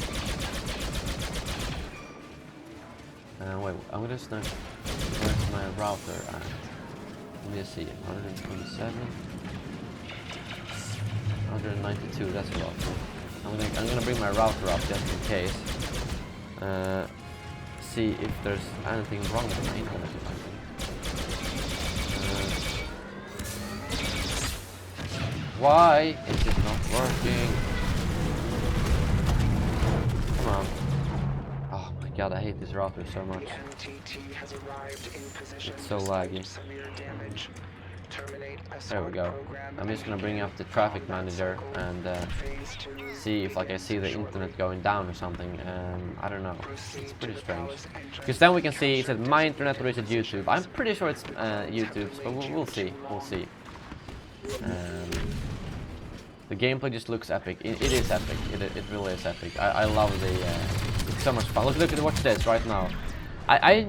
Wait, I'm gonna just know where's my router at. Let me see, 127, 192, that's a lot. I'm gonna bring my router up just in case. See if there's anything wrong with my internet or something. Why is it not working? Come on. Oh my god, I hate this router so much. It's so laggy. There we go. I'm just gonna bring up the traffic manager and see if like I see the internet going down or something. I don't know. It's pretty strange. Because then we can see, it said my internet or is it YouTube? I'm pretty sure it's YouTube's, but we'll see. We'll see. The gameplay just looks epic. It is epic. It really is epic. I love the. It's so much fun. Look at watch this right now. I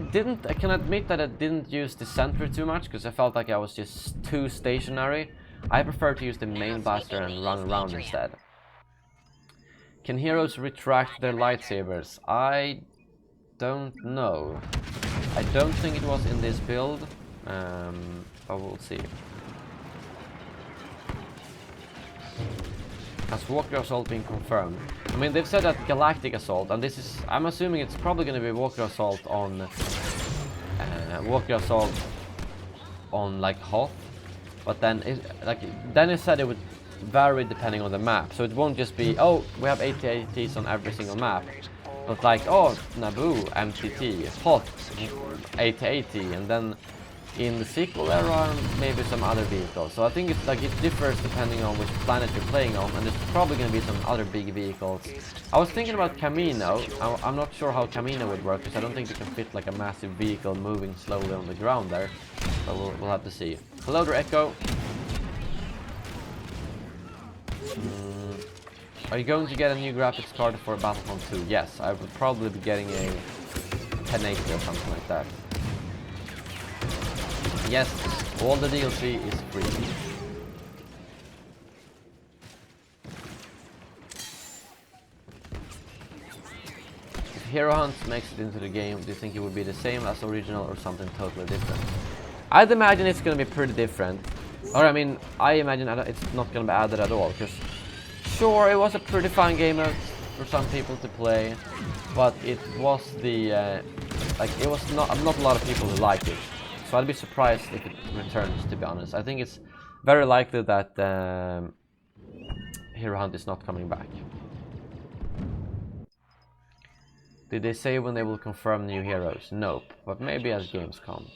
can admit that I didn't use the center too much because I felt like I was just too stationary. I prefer to use the main blaster and run around instead. Can heroes retract their lightsabers? I don't know. I don't think it was in this build, but we'll see. Has Walker Assault been confirmed? I mean, they've said that Galactic Assault, and this is, I'm assuming it's probably going to be Walker Assault on like Hoth, but then Dennis said it would vary depending on the map, so it won't just be, oh, we have AT-ATs on every single map, but like, oh, Naboo, MTT, Hoth, AT-AT, and then in the sequel there are maybe some other vehicles. So I think it's like it differs depending on which planet you're playing on, and there's probably going to be some other big vehicles. I was thinking about Camino. I'm not sure how Camino would work because I don't think you can fit like a massive vehicle moving slowly on the ground there. But we'll have to see. Hello there, Echo. Are you going to get a new graphics card for Battlefront 2? Yes, I would probably be getting a 1080 or something like that. Yes, all the DLC is free. If Hero Hunt makes it into the game, do you think it would be the same as original or something totally different? I'd imagine it's going to be pretty different. Or I mean, I imagine it's not going to be added at all. Because sure, it was a pretty fun game for some people to play, but it was the it was not a lot of people who liked it. So I'd be surprised if it returns, to be honest. I think it's very likely that Hero Hunt is not coming back. Did they say when they will confirm new heroes? Nope, but maybe at Gamescom.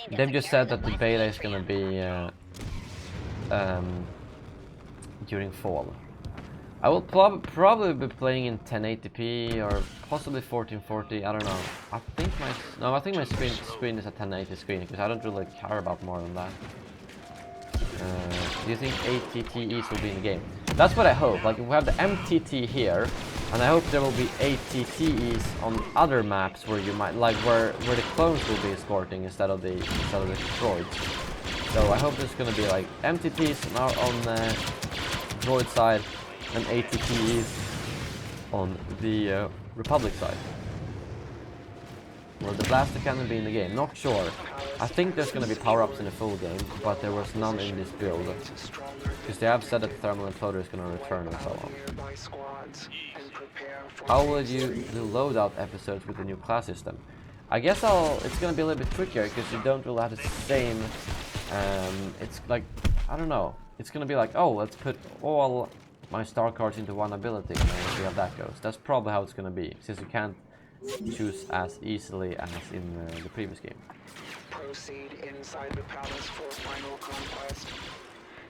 they've just said that the beta is gonna be during fall. I will probably be playing in 1080p or possibly 1440. I don't know. I think my screen is a 1080 screen because I don't really care about more than that. Do you think ATTEs will be in the game? That's what I hope. Like, we have the MTT here, and I hope there will be ATTEs on other maps where you might like where the clones will be escorting instead of the droids. So I hope there's gonna be like MTTs on the droid side and ATTEs on the Republic side. Will the blaster cannon be in the game? Not sure. I think there's gonna be power-ups in the full game, but there was none in this build. Because they have said that the thermal imploder is gonna return and so on. How will you do loadout episodes with the new class system? I guess it's gonna be a little bit trickier because you don't really have the same. It's like, I don't know. It's gonna be like, oh, let's put all my star cards into one ability and see how that goes. That's probably how it's gonna be, since you can't choose as easily as in the previous game. Proceed inside the palace for final conquest.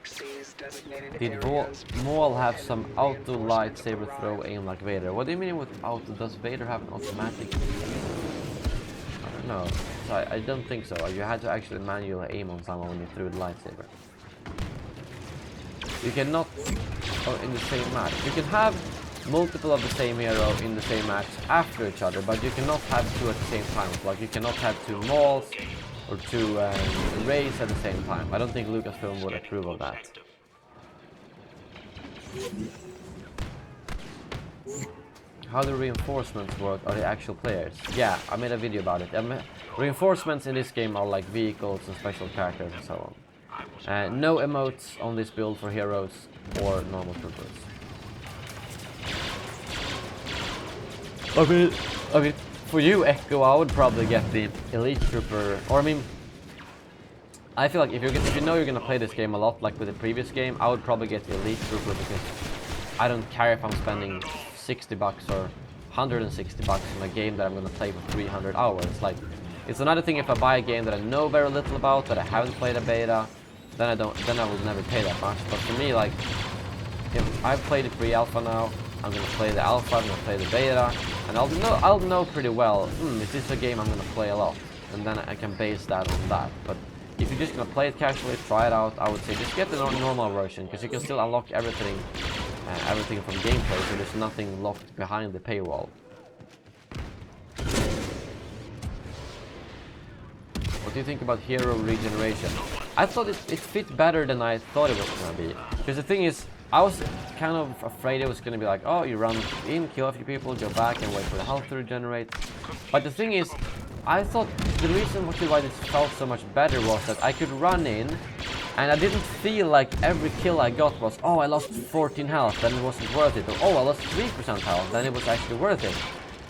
Seize designated Did areas. Maul have some auto lightsaber throw aim like Vader? What do you mean with auto? Does Vader have an automatic? I don't know. So I don't think so. You had to actually manually aim on someone when you threw the lightsaber. You cannot in the same match. You can have multiple of the same hero in the same match after each other, but you cannot have two at the same time. Like, you cannot have two Mauls or two Rays at the same time. I don't think Lucasfilm would approve of that. How do reinforcements work? Are they actual players? Yeah, I made a video about it. Reinforcements in this game are like vehicles and special characters and so on. No emotes on this build for heroes or normal troopers. I mean, for you, Echo, I would probably get the Elite Trooper, or I mean, I feel like if you know you're gonna play this game a lot, like with the previous game, I would probably get the Elite Trooper because I don't care if I'm spending 60 bucks or 160 bucks on a game that I'm gonna play for 300 hours. Like, it's another thing if I buy a game that I know very little about, that I haven't played a beta, then I will never pay that much. But for me, like, if I've played the pre-alpha now, I'm gonna play the alpha, I'm gonna play the beta, and I'll know pretty well, is this a game I'm gonna play a lot? And then I can base that on that. But if you're just gonna play it casually, try it out, I would say just get the normal version, because you can still unlock everything from gameplay, so there's nothing locked behind the paywall. What do you think about hero regeneration? I thought it fit better than I thought it was gonna be. Because the thing is, I was kind of afraid it was gonna be like, oh, you run in, kill a few people, go back and wait for the health to regenerate. But the thing is, I thought the reason why this felt so much better was that I could run in, and I didn't feel like every kill I got was, oh, I lost 14 health, then it wasn't worth it, or oh, I lost 3% health, then it was actually worth it.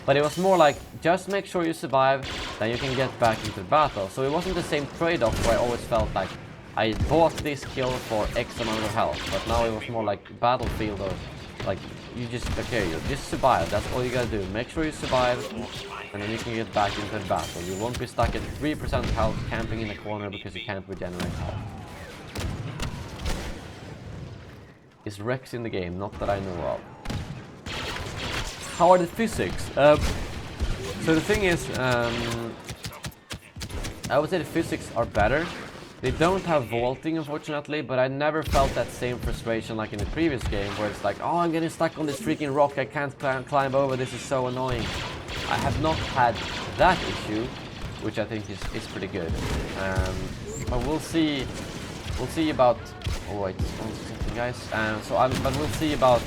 But it was more like, just make sure you survive, then you can get back into the battle. So it wasn't the same trade-off where I always felt like I bought this kill for X amount of health, but now it was more like Battlefield, or like, you just survive, that's all you gotta do. Make sure you survive, and then you can get back into the battle. You won't be stuck at 3% health camping in a corner because you can't regenerate health. Is Rex in the game? Not that I know of. How are the physics? So the thing is, I would say the physics are better. They don't have vaulting, unfortunately, but I never felt that same frustration like in the previous game, where it's like, oh, I'm getting stuck on this freaking rock, I can't climb over, this is so annoying. I have not had that issue, which I think is pretty good. But we'll see about. Oh wait, something, guys. But we'll see about.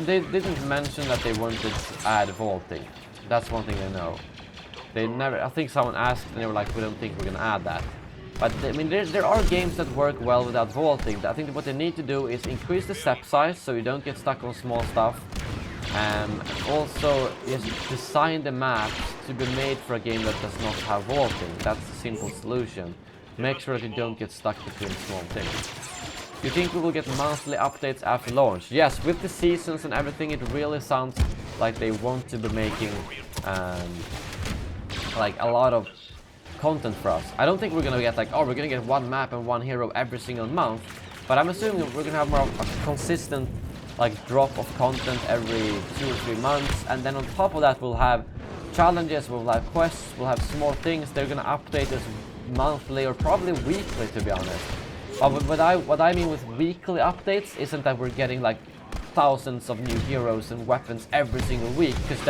They didn't mention that they wanted to add vaulting. That's one thing I know. They never. I think someone asked, and they were like, "We don't think we're gonna add that." But I mean, there are games that work well without vaulting. I think what they need to do is increase the step size so you don't get stuck on small stuff. Also, is design the maps to be made for a game that does not have vaulting. That's a simple solution. Make sure that you don't get stuck between small things. Do you think we will get monthly updates after launch? Yes, with the seasons and everything, it really sounds like they want to be making like a lot of content for us. I don't think we're gonna get like, oh, we're gonna get one map and one hero every single month, but I'm assuming we're gonna have more of a consistent like drop of content every 2 or 3 months, and then on top of that we'll have challenges, we'll have quests, we'll have small things. They're gonna update us monthly or probably weekly, to be honest. But what I mean with weekly updates isn't that we're getting like thousands of new heroes and weapons every single week, because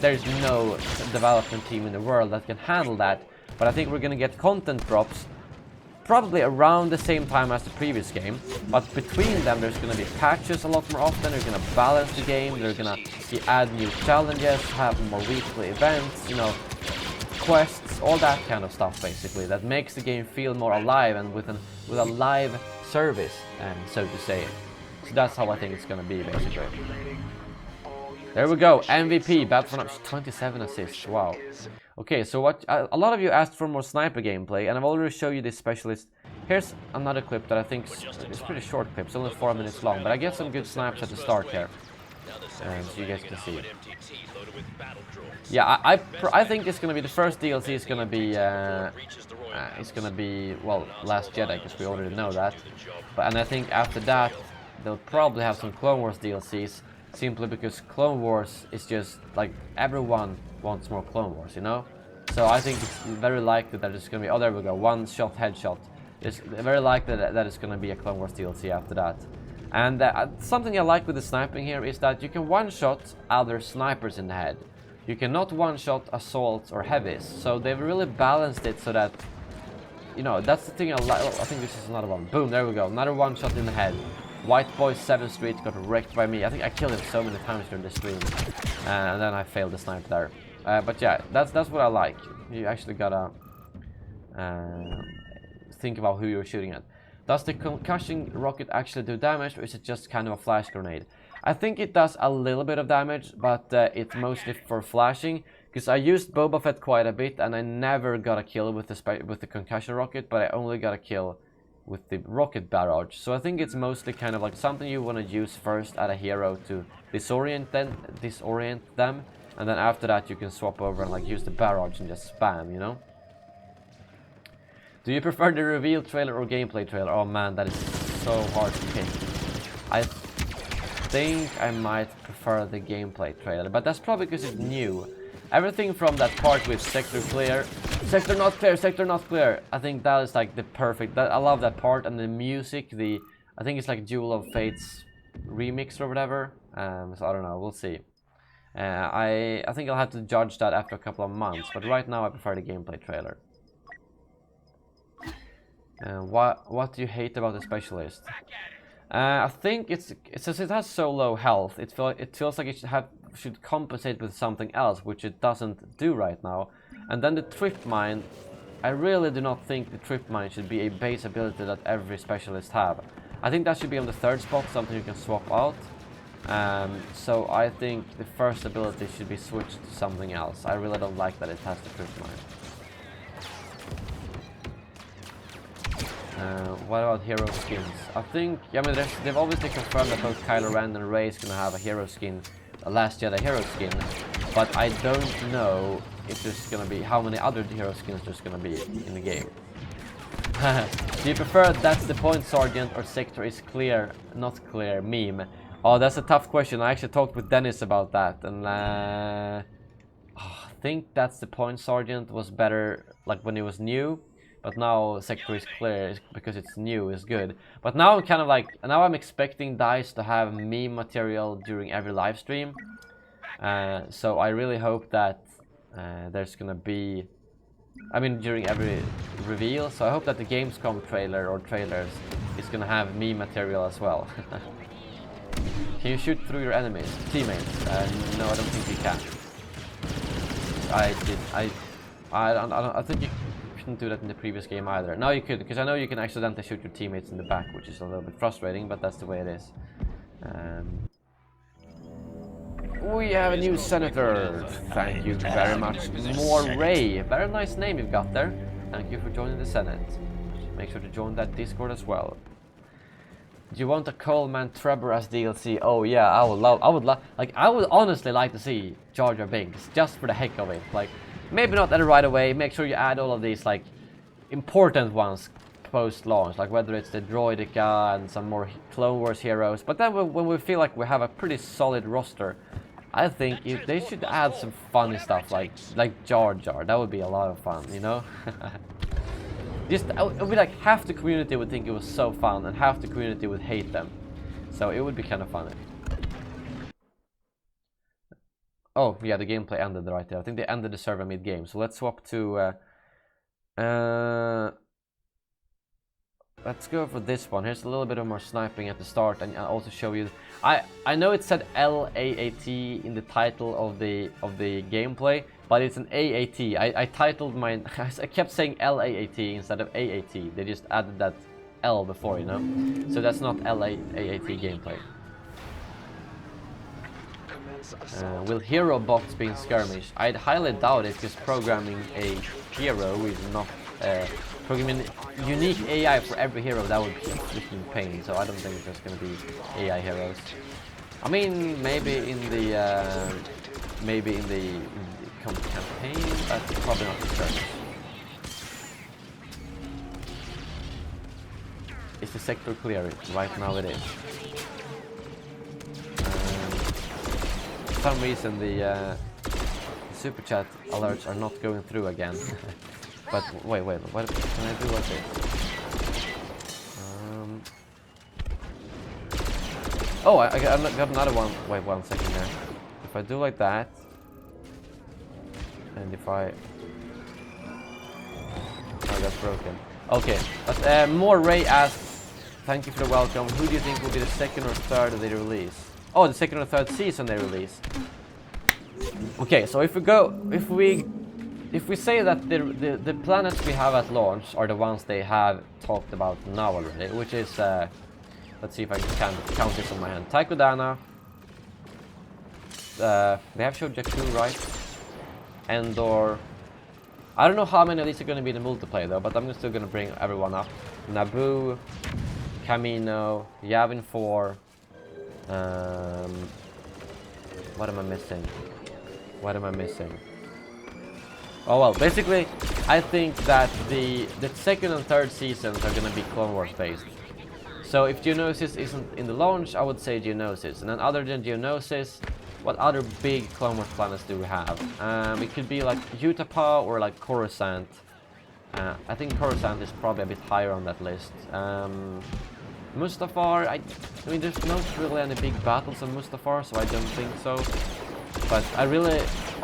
there's no development team in the world that can handle that. But I think we're gonna get content drops probably around the same time as the previous game, but between them there's gonna be patches a lot more often. They're gonna balance the game, they're gonna add new challenges, have more weekly events, you know, quests, all that kind of stuff basically, that makes the game feel more alive and with a live service, so to say. So that's how I think it's gonna be basically. There we go, MVP, Battlefront 27 assists, wow. Okay, so what a lot of you asked for more sniper gameplay, and I've already shown you this specialist. Here's another clip that I think is pretty short clip, it's only 4 minutes long, but I get some good snipes at the start here, so you guys can see. Yeah, I think it's gonna be the first DLC is gonna be well, Last Jedi, because we already know that. And I think after that they'll probably have some Clone Wars DLCs, simply because Clone Wars is just like everyone wants more Clone Wars, you know. So I think it's very likely that it's gonna be, oh there we go, one shot headshot. It's very likely that it's gonna be a Clone Wars DLC after that. And something I like with the sniping here is that you can one-shot other snipers in the head. You cannot one-shot assaults or heavies, so they've really balanced it so that, you know, that's the thing I like. I think this is another one. Boom, there we go, another one-shot in the head. White Boy 7th Street got wrecked by me. I think I killed him so many times during the stream, and then I failed the snipe there. But yeah, that's what I like. You actually gotta think about who you're shooting at. Does the concussion rocket actually do damage, or is it just kind of a flash grenade? I think it does a little bit of damage, but it's mostly for flashing. Because I used Boba Fett quite a bit, and I never got a kill with the concussion rocket, but I only got a kill with the rocket barrage. So I think it's mostly kind of like something you want to use first at a hero to disorient them, and then after that you can swap over and like use the barrage and just spam, you know. Do you prefer the reveal trailer or gameplay trailer? Oh man, that is so hard to pick. I think I might prefer the gameplay trailer, but that's probably because it's new. Everything from that part with sector clear, sector not clear, sector not clear, I think that is like the perfect, I love that part. And the music, I think it's like Duel of Fates remix or whatever, so I don't know, we'll see. I think I'll have to judge that after a couple of months, but right now I prefer the gameplay trailer. What do you hate about the specialist? I think it says it has so low health. It feels like it should compensate with something else, which it doesn't do right now. And then the trip mine, I really do not think the trip mine should be a base ability that every specialist have. I think that should be on the 3rd spot, something you can swap out. So I think the first ability should be switched to something else. I really don't like that it has the trip mine. What about hero skins? I think, I mean, they've obviously confirmed that both Kylo Ren and Rey is gonna have a hero skin, a Last Jedi hero skin, but I don't know if there's gonna be, how many other hero skins there's gonna be in the game. Do you prefer That's the Point Sergeant or Sector is Clear, Not Clear meme? Oh, that's a tough question. I actually talked with Dennis about that, and I think That's the Point Sergeant was better like when it was new. But now Sector is Clear, because it's new, is good. But now I'm kind of like, now I'm expecting DICE to have meme material during every live stream. So I really hope that there's gonna be, I mean, during every reveal. So I hope that the Gamescom trailer or trailers is gonna have meme material as well. Can you shoot through your teammates? No, I don't think you can. I think you couldn't do that in the previous game either. Now you could, because I know you can accidentally shoot your teammates in the back, which is a little bit frustrating, but that's the way it is. We have a new senator. Thank you very much. More Ray. Very nice name you've got there. Thank you for joining the Senate. Make sure to join that Discord as well. Do you want a Coleman Trevor as DLC? Oh yeah, I would honestly like to see Jar Jar Binks, just for the heck of it. Like, maybe not add it right away. Make sure you add all of these like important ones post-launch, like whether it's the Droidica and some more Clone Wars heroes. But then when we feel like we have a pretty solid roster, I think they should add some funny stuff like Jar Jar. That would be a lot of fun, you know. Just it would be like half the community would think it was so fun and half the community would hate them. So it would be kind of funny. Oh yeah, the gameplay ended right there. I think they ended the server mid-game. So let's swap to let's go for this one. Here's a little bit of more sniping at the start, and I'll also show you. I know it said LAAT in the title of the gameplay, but it's an AAT. I titled mine. I kept saying LAAT instead of AAT. They just added that L before, you know. So that's not LAAT gameplay. Will hero bots be in skirmish? I'd highly doubt it, because programming a hero is not programming unique AI for every hero, that would be a freaking pain. So I don't think there's gonna be AI heroes. I mean, maybe in the campaign, but probably not the skirmish. Is the sector clear? Right now it is. For some reason the super chat alerts are not going through again. But wait, what can I do with it? Oh, I got another one. Wait 1 second there. If I do like that, and if I... Oh, that's broken. Okay, but more Ray asked, thank you for the welcome. Who do you think will be the second or third they release? Oh, the second or third season they release. Okay, so if we say that the planets we have at launch are the ones they have talked about now already, which is let's see if I can count this on my hand. Takodana, they have showed Jakku, right? Endor. I don't know how many of these are going to be in the multiplayer though, but I'm still going to bring everyone up. Naboo, Camino, Yavin 4. What am I missing? What am I missing? Oh well, basically, I think that the second and third seasons are going to be Clone Wars based. So if Geonosis isn't in the launch, I would say Geonosis. And then other than Geonosis, what other big Clone Wars planets do we have? It could be like Utapau or like Coruscant. I think Coruscant is probably a bit higher on that list. Mustafar, I mean, there's not really any big battles on Mustafar, so I don't think so. But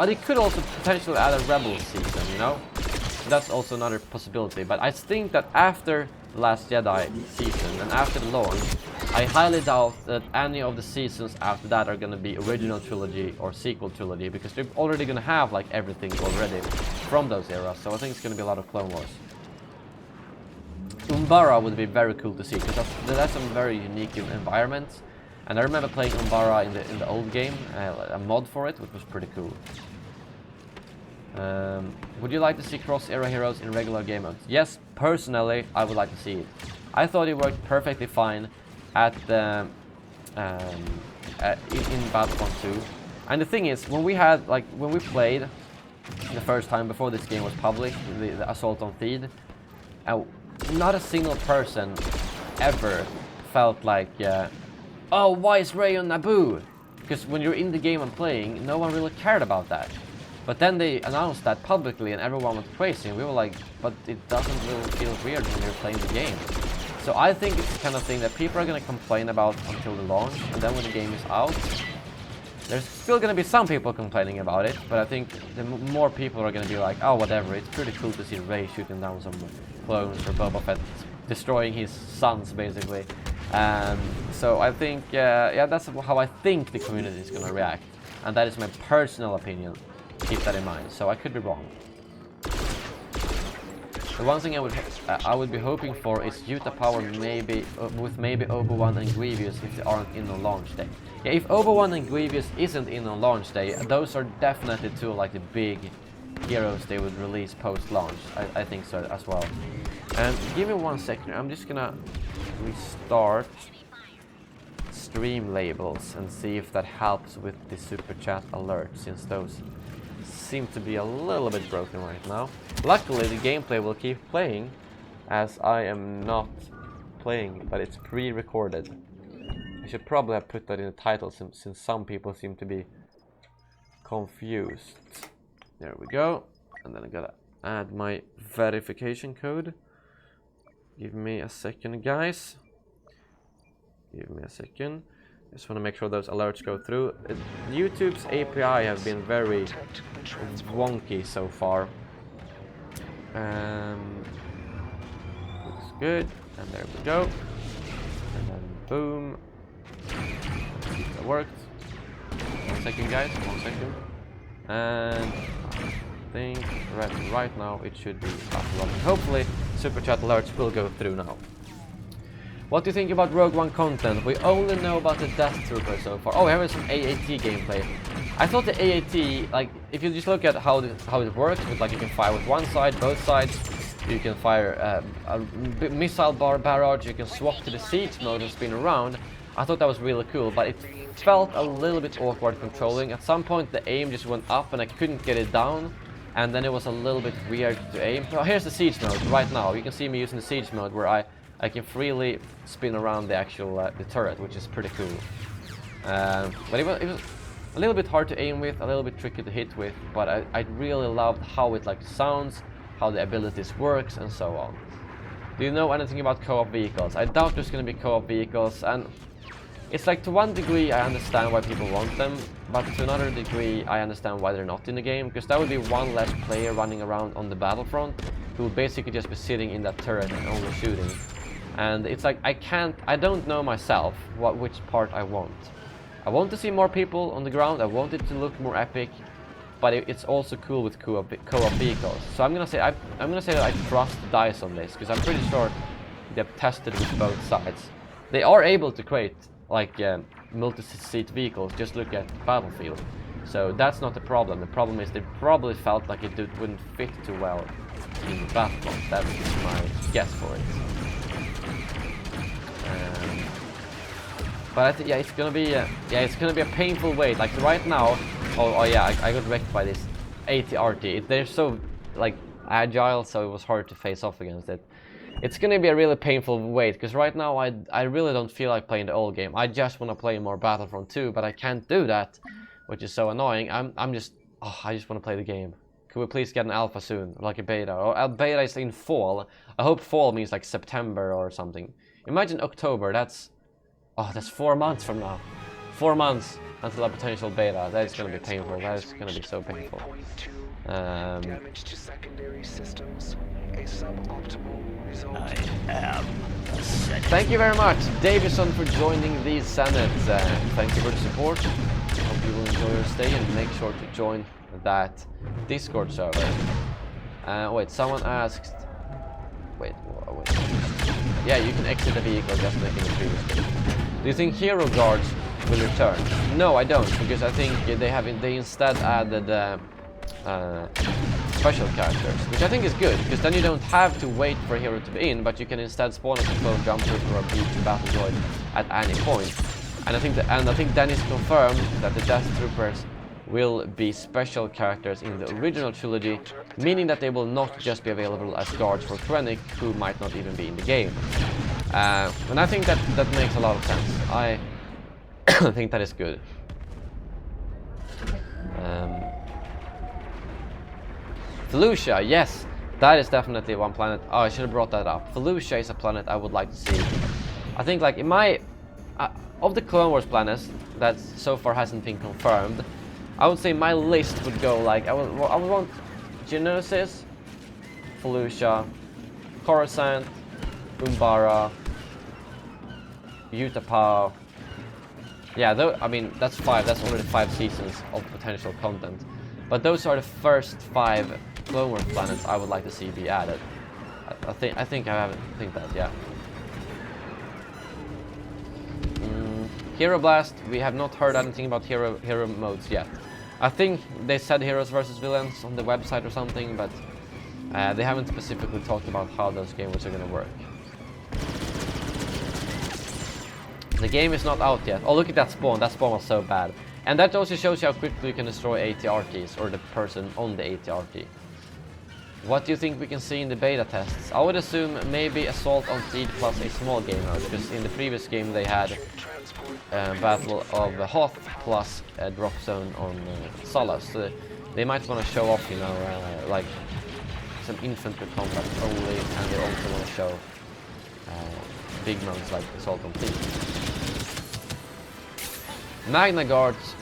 they could also potentially add a Rebel season, you know? That's also another possibility. But I think that after Last Jedi season and after the launch, I highly doubt that any of the seasons after that are going to be original trilogy or sequel trilogy, because they're already going to have like everything already from those eras. So I think it's going to be a lot of Clone Wars. Umbara would be very cool to see, because that's some very unique environments. And I remember playing Umbara in the old game, a mod for it, which was pretty cool. Would you like to see cross-era heroes in regular game modes? Yes, personally, I would like to see it. I thought it worked perfectly fine at the in Battlefront 2. And the thing is, when we played the first time before this game was published, the Assault on Theed, not a single person ever felt like, oh, why is Rey on Naboo? Because when you're in the game and playing, no one really cared about that. But then they announced that publicly and everyone went crazy, and we were like, but it doesn't really feel weird when you're playing the game. So I think it's the kind of thing that people are going to complain about until the launch, and then when the game is out, there's still going to be some people complaining about it, but I think the more people are going to be like, oh, whatever, it's pretty cool to see Rey shooting down some clones, or Boba Fett destroying his sons, basically. So I think, yeah, that's how I think the community is going to react, and that is my personal opinion. Keep that in mind. So I could be wrong. The one thing I would be hoping for is Utapau with maybe Obi-Wan and Grievous if they aren't in on launch day. Yeah, if Obi-Wan and Grievous isn't in on launch day, those are definitely two like the big heroes they would release post-launch. I think so as well. Give me 1 second. I'm just gonna restart stream labels and see if that helps with the super chat alert, since those seem to be a little bit broken right now. Luckily, the gameplay will keep playing, as I am not playing, but it's pre-recorded. I should probably have put that in the title since some people seem to be confused. There we go. And then I gotta add my verification code. Give me a second, guys. Give me a second. Just want to make sure those alerts go through. YouTube's API have been very wonky so far. Looks good. And there we go. And then boom. That worked. 1 second, guys. 1 second. And I think right now it should be up and running. Hopefully, super chat alerts will go through now. What do you think about Rogue One content? We only know about the Death Trooper so far. Oh, we have some AAT gameplay. I thought the AAT, like, if you just look at how it works, with like you can fire with one side, both sides, you can fire a missile barrage, you can swap to the siege mode and spin around. I thought that was really cool, but it felt a little bit awkward controlling. At some point the aim just went up and I couldn't get it down, and then it was a little bit weird to aim. So here's the siege mode right now. You can see me using the siege mode where I can freely spin around the actual the turret, which is pretty cool. But it was a little bit hard to aim with, a little bit tricky to hit with, but I really loved how it like sounds, how the abilities works, and so on. Do you know anything about co-op vehicles? I doubt there's going to be co-op vehicles, and it's like to one degree I understand why people want them, but to another degree I understand why they're not in the game, because that would be one less player running around on the Battlefront who would basically just be sitting in that turret and only shooting. And it's like I don't know myself which part I want. I want to see more people on the ground, I want it to look more epic, but it's also cool with co-op vehicles. So I'm gonna say that I trust DICE on this, because I'm pretty sure they've tested with both sides. They are able to create like multi-seat vehicles, just look at Battlefield. So that's not the problem. The problem is they probably felt like it wouldn't fit too well in Battlefront. That's my guess for it. But I think it's gonna be a painful wait. Like right now, oh yeah, I got wrecked by this AT-RT. They're so like agile, so it was hard to face off against it. It's gonna be a really painful wait, because right now I really don't feel like playing the old game. I just want to play more Battlefront 2, but I can't do that, which is so annoying. I just want to play the game. Could we please get an alpha soon, like a beta? Or a beta is in fall. I hope fall means like September or something. Imagine October. That's 4 months from now. 4 months until a potential beta. That is gonna be painful. That is gonna be so painful. Damage to secondary systems. A suboptimal result. Thank you very much, Davison, for joining the Senate. Thank you for the support. Hope you will enjoy your stay and make sure to join that Discord server. Wait, someone asked. Wait. Yeah, you can exit the vehicle just like in the previous game. Do you think hero guards will return? No, I don't, because I think they instead added special characters, which I think is good, because then you don't have to wait for a hero to be in, but you can instead spawn as a clone jump trooper or a beat battle droid at any point. And I think Dennis confirmed that the Death Troopers will be special characters in the original trilogy, meaning that they will not just be available as guards for Krennic, who might not even be in the game. And I think that makes a lot of sense. I think that is good. Felucia, yes, that is definitely one planet. Oh, I should have brought that up. Felucia is a planet I would like to see. I think like in my of the Clone Wars planets that so far hasn't been confirmed, I would say my list would go like I would want Geonosis, Felucia, Coruscant, Umbara, Utapau. Yeah, though I mean that's 5. That's already 5 seasons of potential content. But those are the first 5 Clone Wars planets I would like to see be added. I think that, yeah. Hero Blast, we have not heard anything about hero modes yet. I think they said heroes versus villains on the website or something, but they haven't specifically talked about how those games are gonna work. The game is not out yet. Oh, look at that spawn. That spawn was so bad. And that also shows you how quickly you can destroy ATRTs, or the person on the ATRT. What do you think we can see in the beta tests? I would assume maybe Assault on Seed plus a small game mode, because in the previous game they had Battle of the Hoth plus a drop zone on Salas. So they might want to show off, you know, like some infantry combat only, and they also want to show big modes like Assault on Seed. Magna Guards,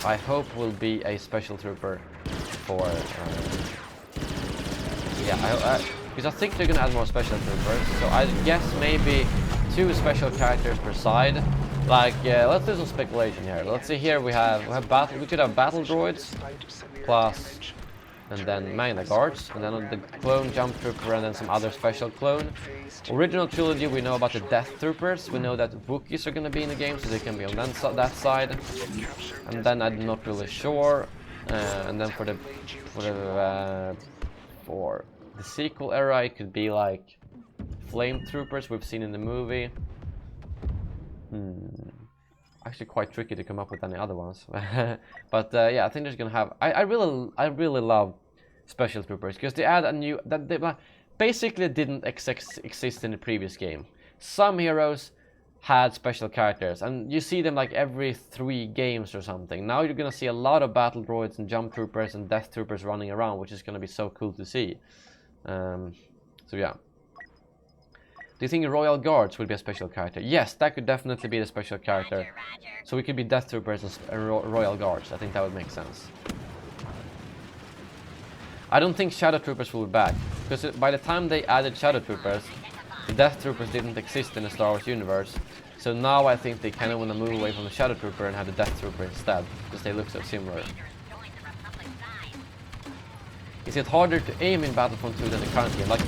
I hope will be a special trooper for because I think they're gonna add more special troopers, so I guess maybe 2 special characters per side. Like, let's do some speculation here. Let's see here, we could have battle droids plus, and then Magna Guards, and then on the clone jump trooper, and then some other special clone. Original trilogy, we know about the Death Troopers. We know that Wookiees are gonna be in the game, so they can be on that side. And then I'm not really sure. And then for the sequel era, it could be like Flame Troopers we've seen in the movie. Actually quite tricky to come up with any other ones. But yeah, I think there's gonna have I really love special troopers, because they add a new that they basically didn't exist in the previous game. Some heroes had special characters, and you see them like every 3 games or something. Now you're gonna see a lot of battle droids and jump troopers and death troopers running around, which is gonna be so cool to see. So yeah. Do you think Royal Guards will be a special character? Yes, that could definitely be the special character. So we could be Death Troopers and Royal Guards. I think that would make sense. I don't think Shadow Troopers will be back, because by the time they added Shadow Troopers, the Death Troopers didn't exist in the Star Wars universe. So now I think they kind of want to move away from the Shadow Trooper and have the Death Trooper instead, because they look so similar. Is it harder to aim in Battlefront 2 than the current game? Like,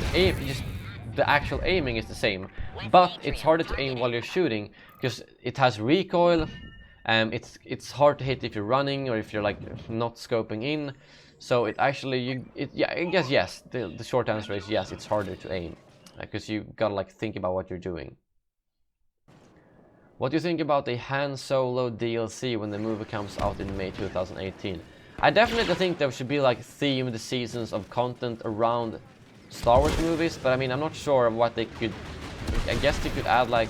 the actual aiming is the same, but it's harder to aim while you're shooting, because it has recoil. It's hard to hit if you're running or if you're like not scoping in. So it actually, yeah, I guess yes. The short answer is yes. It's harder to aim, because you gotta like think about what you're doing. What do you think about the Han Solo DLC when the movie comes out in May 2018? I definitely think there should be like themed seasons of content around Star Wars movies, but I mean, I'm not sure what they could. I guess they could add like,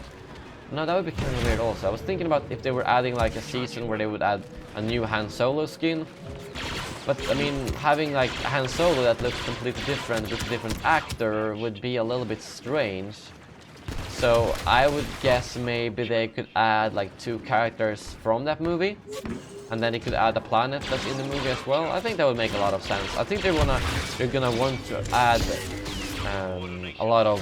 no, that would be kind of weird also. I was thinking about if they were adding like a season where they would add a new Han Solo skin. But I mean, having like Han Solo that looks completely different with a different actor would be a little bit strange. So I would guess maybe they could add like 2 characters from that movie, and then they could add a planet that's in the movie as well. I think that would make a lot of sense. I think they're gonna want to add a lot of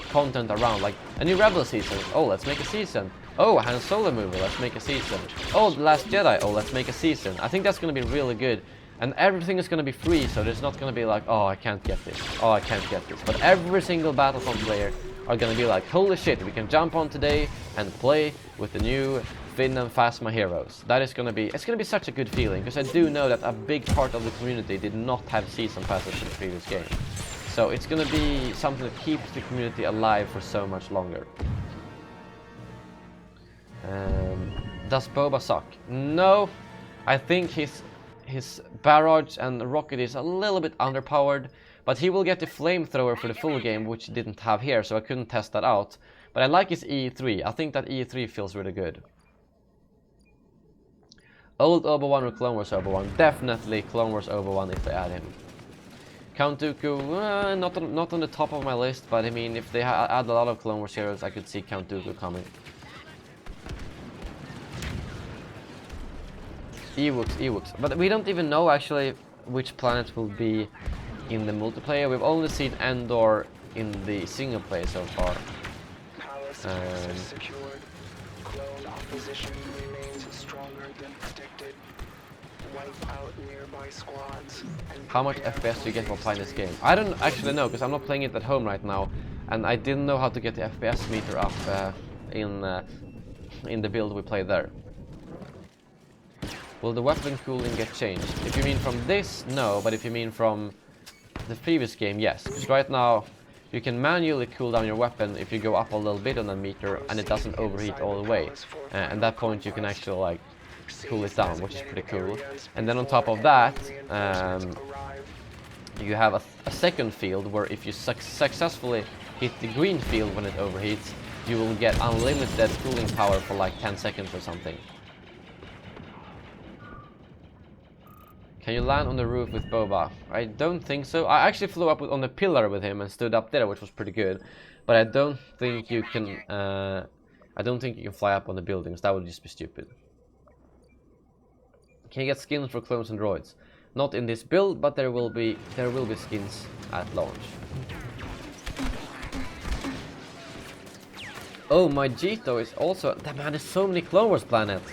content around, like a new Rebel season. Oh, let's make a season. Oh, a Han Solo movie, let's make a season. Oh, The Last Jedi, oh, let's make a season. I think that's gonna be really good. And everything is gonna be free, so there's not gonna be like, oh, I can't get this. Oh, I can't get this. But every single Battlefront player are gonna be like, holy shit, we can jump on today and play with the new Finn and Phasma heroes. That is gonna be, it's gonna be such a good feeling, because I do know that a big part of the community did not have season passes in the previous game. So it's gonna be something that keeps the community alive for so much longer. Does Boba suck? No, I think his barrage and rocket is a little bit underpowered, but he will get the flamethrower for the full game, which he didn't have here, so I couldn't test that out. But I like his E3. I think that E3 feels really good. Old Obi-Wan or Clone Wars Obi-Wan? Definitely Clone Wars Obi-Wan if they add him. Count Dooku, not on the top of my list, but I mean, if they add a lot of Clone Wars heroes, I could see Count Dooku coming. Ewoks. But we don't even know actually which planet will be in the multiplayer. We've only seen Endor in the single player so far. Secured. Clone opposition remains stronger than predicted. Wipe out nearby squads. How much FPS do you get while playing this game? I don't actually know, because I'm not playing it at home right now, and I didn't know how to get the FPS meter up in the build we played there. Will the weapon cooling get changed? If you mean from this, no, but if you mean from the previous game, yes. Because right now, you can manually cool down your weapon if you go up a little bit on the meter and it doesn't overheat all the way. At that point, you can actually like cool it down, which is pretty cool. And then on top of that, you have a second field where if you successfully hit the green field when it overheats, you will get unlimited cooling power for like 10 seconds or something. Can you land on the roof with Boba? I don't think so. I actually flew up on the pillar with him and stood up there, which was pretty good. But I don't think you can. I don't think you can fly up on the buildings. That would just be stupid. Can you get skins for clones and droids? Not in this build, but there will be skins at launch. Oh, my Jito is also. Man, there's so many Clone Wars planets.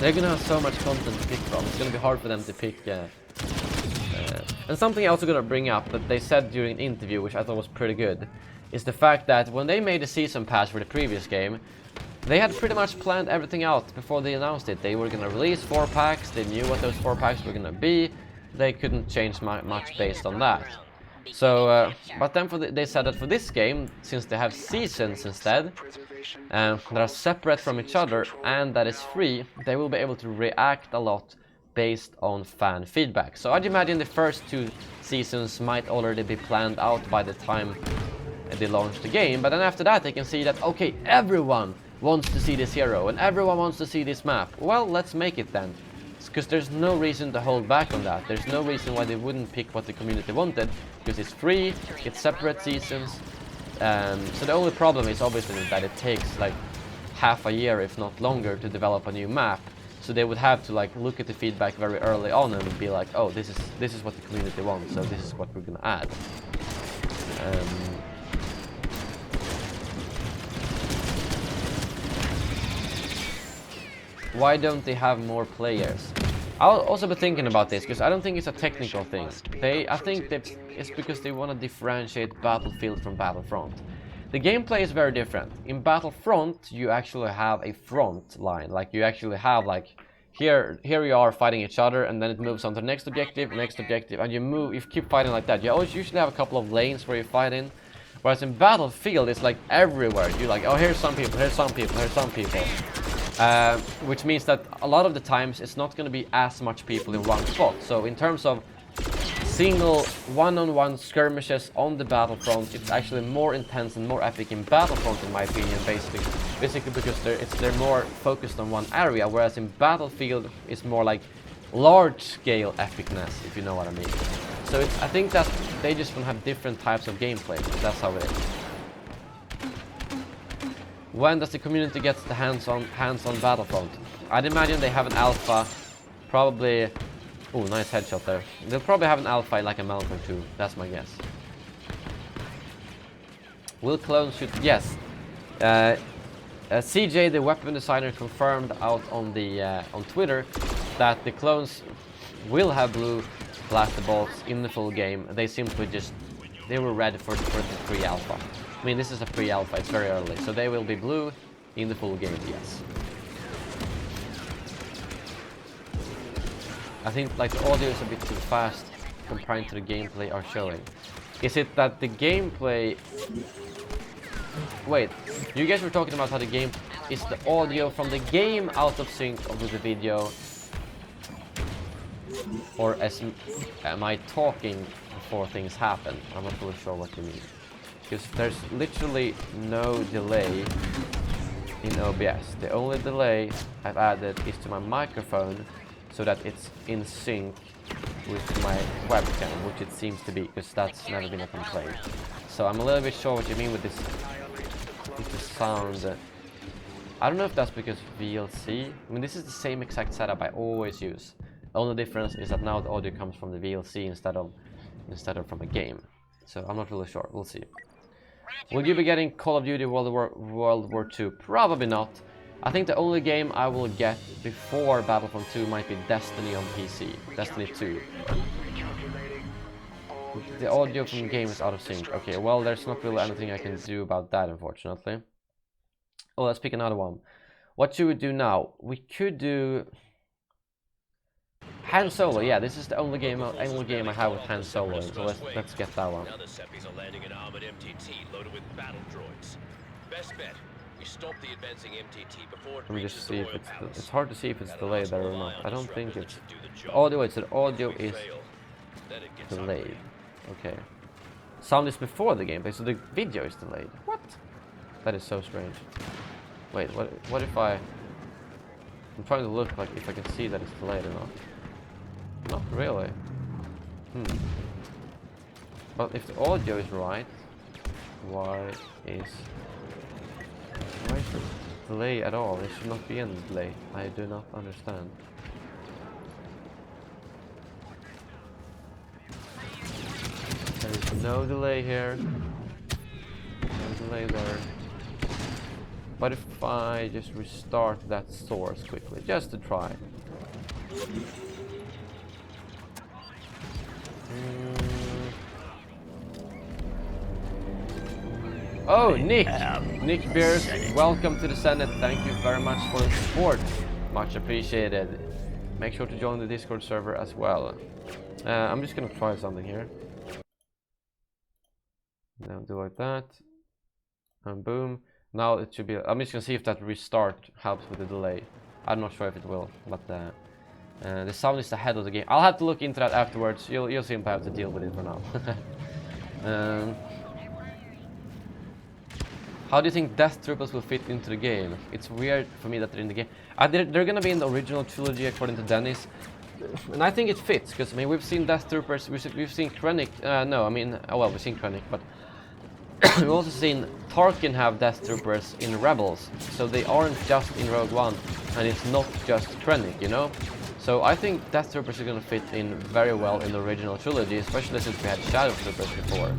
They're gonna have so much content to pick from. It's gonna be hard for them to pick. And something I also gonna bring up that they said during an interview, which I thought was pretty good, is the fact that when they made the season pass for the previous game, they had pretty much planned everything out before they announced it. They were gonna release 4 packs. They knew what those 4 packs were gonna be. They couldn't change much based on that. So, but then they said that for this game, since they have seasons instead, that are separate from each other and that is free, they will be able to react a lot based on fan feedback. So I'd imagine the first 2 seasons might already be planned out by the time they launch the game, but then after that they can see that, okay, everyone wants to see this hero and everyone wants to see this map. Well, let's make it then. Because there's no reason to hold back on that. There's no reason why they wouldn't pick what the community wanted, because it's free, it's separate seasons. So the only problem is obviously that it takes like half a year, if not longer, to develop a new map. So they would have to like look at the feedback very early on and be like, oh, this is what the community wants, so this is what we're gonna add. Why don't they have more players? I'll also be thinking about this, because I don't think it's a technical thing. I think that it's because they want to differentiate Battlefield from Battlefront. The gameplay is very different. In Battlefront, you actually have a front line. Like, you actually have, like, here you are fighting each other, and then it moves on to the next objective, and you keep fighting like that. You always usually have a couple of lanes where you fight in. Whereas in Battlefield, it's like everywhere. You're like, oh, here's some people, here's some people, here's some people. Which means that a lot of the times it's not going to be as much people in one spot. So in terms of single one-on-one skirmishes on the Battlefront, it's actually more intense and more epic in Battlefront, in my opinion, basically because they're more focused on one area, whereas in Battlefield it's more like large-scale epicness, if you know what I mean. So I think that they just want to have different types of gameplay. That's how it is. When does the community get the hands on Battlefront? I'd imagine they have an alpha, probably. Oh, nice headshot there. They'll probably have an alpha like a month or 2. That's my guess. Will clones shoot? Yes. CJ, the weapon designer, confirmed out on on Twitter that the clones will have blue blaster bolts in the full game. They simply they were ready for the pre-alpha. I mean, this is a pre-alpha, it's very early, so they will be blue in the full game, yes. I think like the audio is a bit too fast compared to the gameplay are showing. Is it that the gameplay... Wait, you guys were talking about how the game... Is the audio from the game out of sync with the video? Or am I talking before things happen? I'm not really sure what you mean. Because there's literally no delay in OBS. The only delay I've added is to my microphone so that it's in sync with my webcam, which it seems to be, because that's never been a complaint. So I'm a little bit sure what you mean with this sound. I don't know if that's because of VLC. I mean, this is the same exact setup I always use. The only difference is that now the audio comes from the VLC instead of from a game. So I'm not really sure. We'll see. Will you be getting Call of Duty World War II? Probably not. I think the only game I will get before Battlefront 2 might be Destiny on PC. Destiny 2. The audio from the game is out of sync. Okay, well, there's not really anything I can do about that, unfortunately. Oh, let's pick another one. What should we do now? We could do... Han Solo, yeah, this is the only game I have with Han Solo, so let's get that one. Now the Seppies are landing an armored MTT loaded with battle droids. Best bet, We stopped the advancing MTT before it Let me reaches just the see if Royal it's Palace. it's hard to see if it's That delayed allows there for or not. reliable I don't think disruptors it's that should do the the job. audio. It's the audio If we is fail, then it gets delayed. ugly. Okay. Sound is before the gameplay, so the video is delayed. What? That is so strange. Wait, what if I'm trying to look like if I can see that it's delayed or not. Not really. But if the audio is right, why is it delay at all? There should not be any delay. I do not understand. There is no delay here. No delay there. But if I just restart that source quickly, just to try. Oh, Nick Beers, welcome to the Senate. Thank you very much for the support. Much appreciated. Make sure to join the Discord server as well. I'm just gonna try something here. Now do like that. And boom. Now it should be. I'm just gonna see if that restart helps with the delay. I'm not sure if it will, but the sound is ahead of the game. I'll have to look into that afterwards. You'll simply have to deal with it for now. How do you think Death Troopers will fit into the game? It's weird for me that they're in the game. They're gonna be in the original trilogy according to Dennis. And I think it fits, because I mean we've seen Death Troopers, we've seen Krennic, we've seen Krennic, but we've also seen Tarkin have Death Troopers in Rebels, so they aren't just in Rogue One, and it's not just Krennic, you know? So I think Death Troopers are gonna fit in very well in the original trilogy, especially since we had Shadow Troopers before.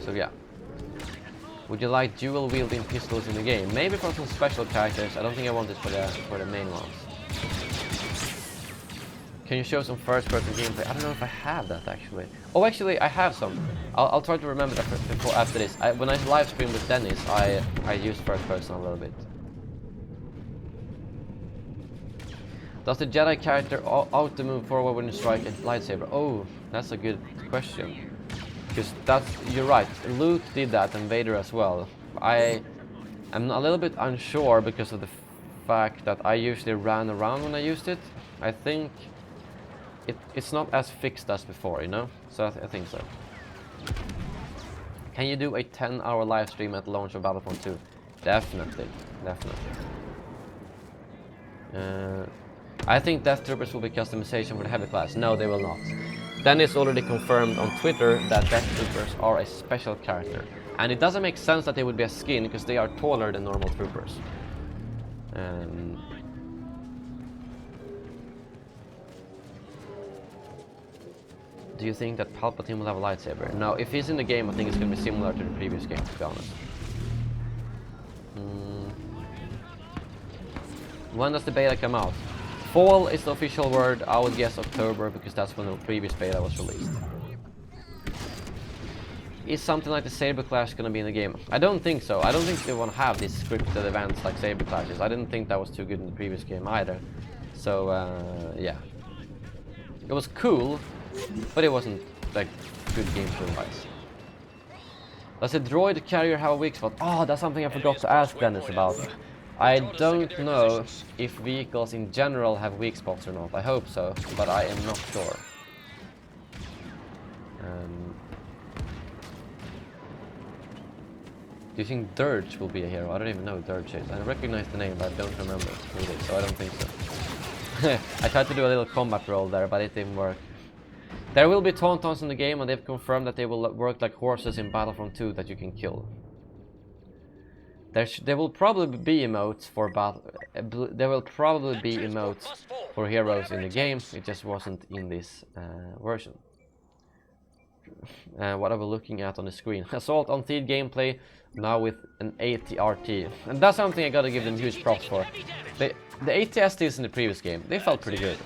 So yeah. Would you like dual wielding pistols in the game? Maybe for some special characters. I don't think I want it for the main ones. Can you show some first-person gameplay? I don't know if I have that actually. Oh, actually, I have some. I'll try to remember that before after this. When I live stream with Dennis, I use first-person a little bit. Does the Jedi character auto move forward when you strike a lightsaber? Oh, that's a good question. Because you're right, Luke did that and Vader as well. I am a little bit unsure because of the fact that I usually ran around when I used it. I think it's not as fixed as before, you know? So I think so. Can you do a 10-hour live stream at launch of Battlefront 2? Definitely. I think Death Troopers will be customization for the heavy class. No, they will not. Dennis already confirmed on Twitter that Death Troopers are a special character. And it doesn't make sense that they would be a skin, because they are taller than normal troopers. Do you think that Palpatine will have a lightsaber? No, if he's in the game, I think it's going to be similar to the previous game, to be honest. When does the beta come out? Fall is the official word. I would guess October, because that's when the previous beta was released. Is something like the Saber Clash going to be in the game? I don't think so. I don't think they want to have these scripted events like Saber Clashes. I didn't think that was too good in the previous game either. So, yeah. It was cool, but it wasn't like good gameplay-wise. Does a droid carrier have a weak spot? Oh, that's something I forgot to ask Dennis about. I don't know if vehicles in general have weak spots or not. I hope so, but I am not sure. Do you think Dirge will be a hero? I don't even know who Dirge is. I recognize the name, but I don't remember who it is, so I don't think so. I tried to do a little combat roll there, but it didn't work. There will be Tauntauns in the game, and they've confirmed that they will work like horses in Battlefront 2 that you can kill. There will probably be emotes for heroes in the game. It just wasn't in this version. What are we looking at on the screen? Assault on Theed gameplay, now with an 80 RT. And that's something I gotta give them huge props for. The 80 STs in the previous game, they felt pretty good.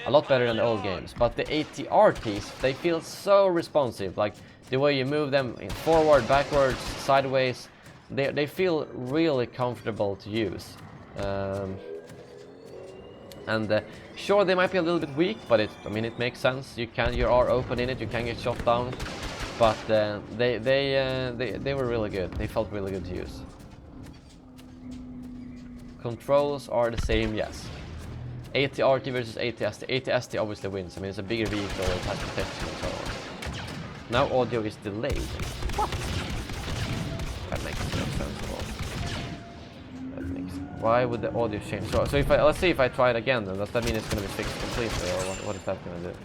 A lot better than the old games. But the 80 RTs, they feel so responsive. Like, the way you move them forward, backwards, sideways, they feel really comfortable to use. Sure, they might be a little bit weak, but it makes sense. You are open in it, you can get shot down. but they were really good. They felt really good to use. Controls are the same, yes. AT-RT versus AT-ST. AT-ST obviously wins. I mean, it's a bigger vehicle, it has protection and so on. Now audio is delayed. What? That makes no sense at all. Why would the audio change? So if let's see if I try it again, then does that mean it's going to be fixed completely, or what is that going to do?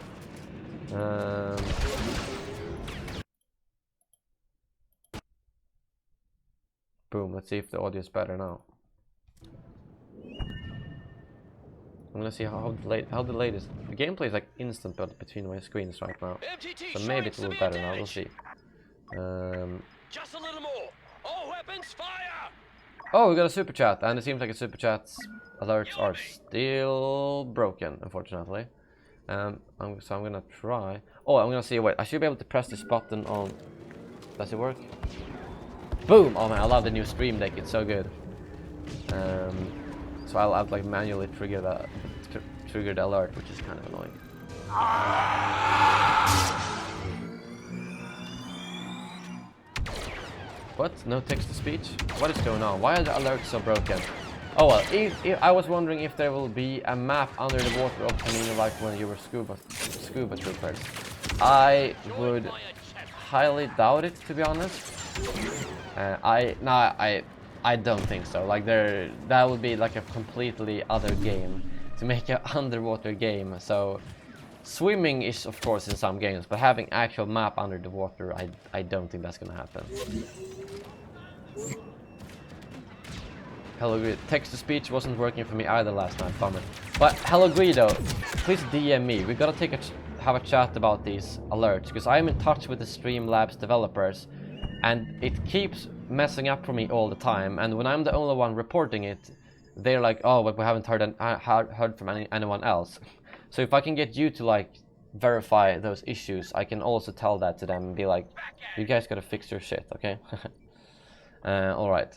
Boom. Let's see if the audio is better now. I'm gonna see how delayed is. The gameplay is like instant between my screens right now, so maybe it's a little better now. We'll see. Just a little more. All weapons fire. Oh, we got a super chat, and it seems like a super chat's alerts are still broken, unfortunately. So I'm gonna try. Oh, I'm gonna see. Wait, I should be able to press this button on. Does it work? Boom! Oh man, I love the new Stream Deck. It's so good. So I'll have like manually trigger the alert, which is kind of annoying. What? No text to speech? What is going on? Why are the alerts so broken? Oh well, if I was wondering if there will be a map under the water of Kamino like when you were scuba troopers. I would highly doubt it, to be honest. I don't think so. Like that would be like a completely other game to make an underwater game. So swimming is of course in some games, but having actual map under the water, I don't think that's gonna happen. Hello Guido. Text to speech wasn't working for me either last night, bummer. But hello Guido, please DM me. We gotta have a chat about these alerts, because I'm in touch with the Streamlabs developers, and it keeps messing up for me all the time. And when I'm the only one reporting it, they're like, "Oh, but we haven't heard from anyone else." So if I can get you to like verify those issues, I can also tell that to them and be like, "You guys gotta fix your shit, okay?" All right.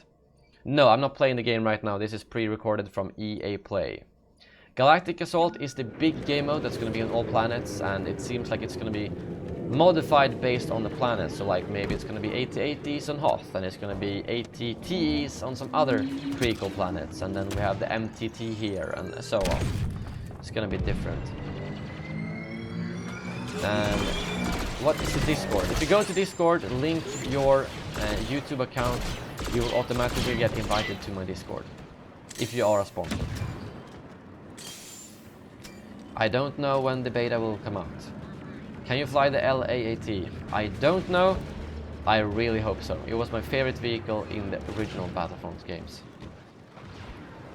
No, I'm not playing the game right now. This is pre-recorded from EA Play. Galactic Assault is the big game mode that's going to be on all planets, and it seems like it's going to be modified based on the planet. So like maybe it's going to be 8080s on Hoth, and it's going to be 80TEs on some other pretty cool planets, and then we have the MTT here and so on. It's going to be different. And what is the Discord? If you go to Discord, link your YouTube account, you will automatically get invited to my Discord if you are a sponsor. I don't know when the beta will come out. Can you fly the LAAT? I don't know. I really hope so. It was my favorite vehicle in the original Battlefront games.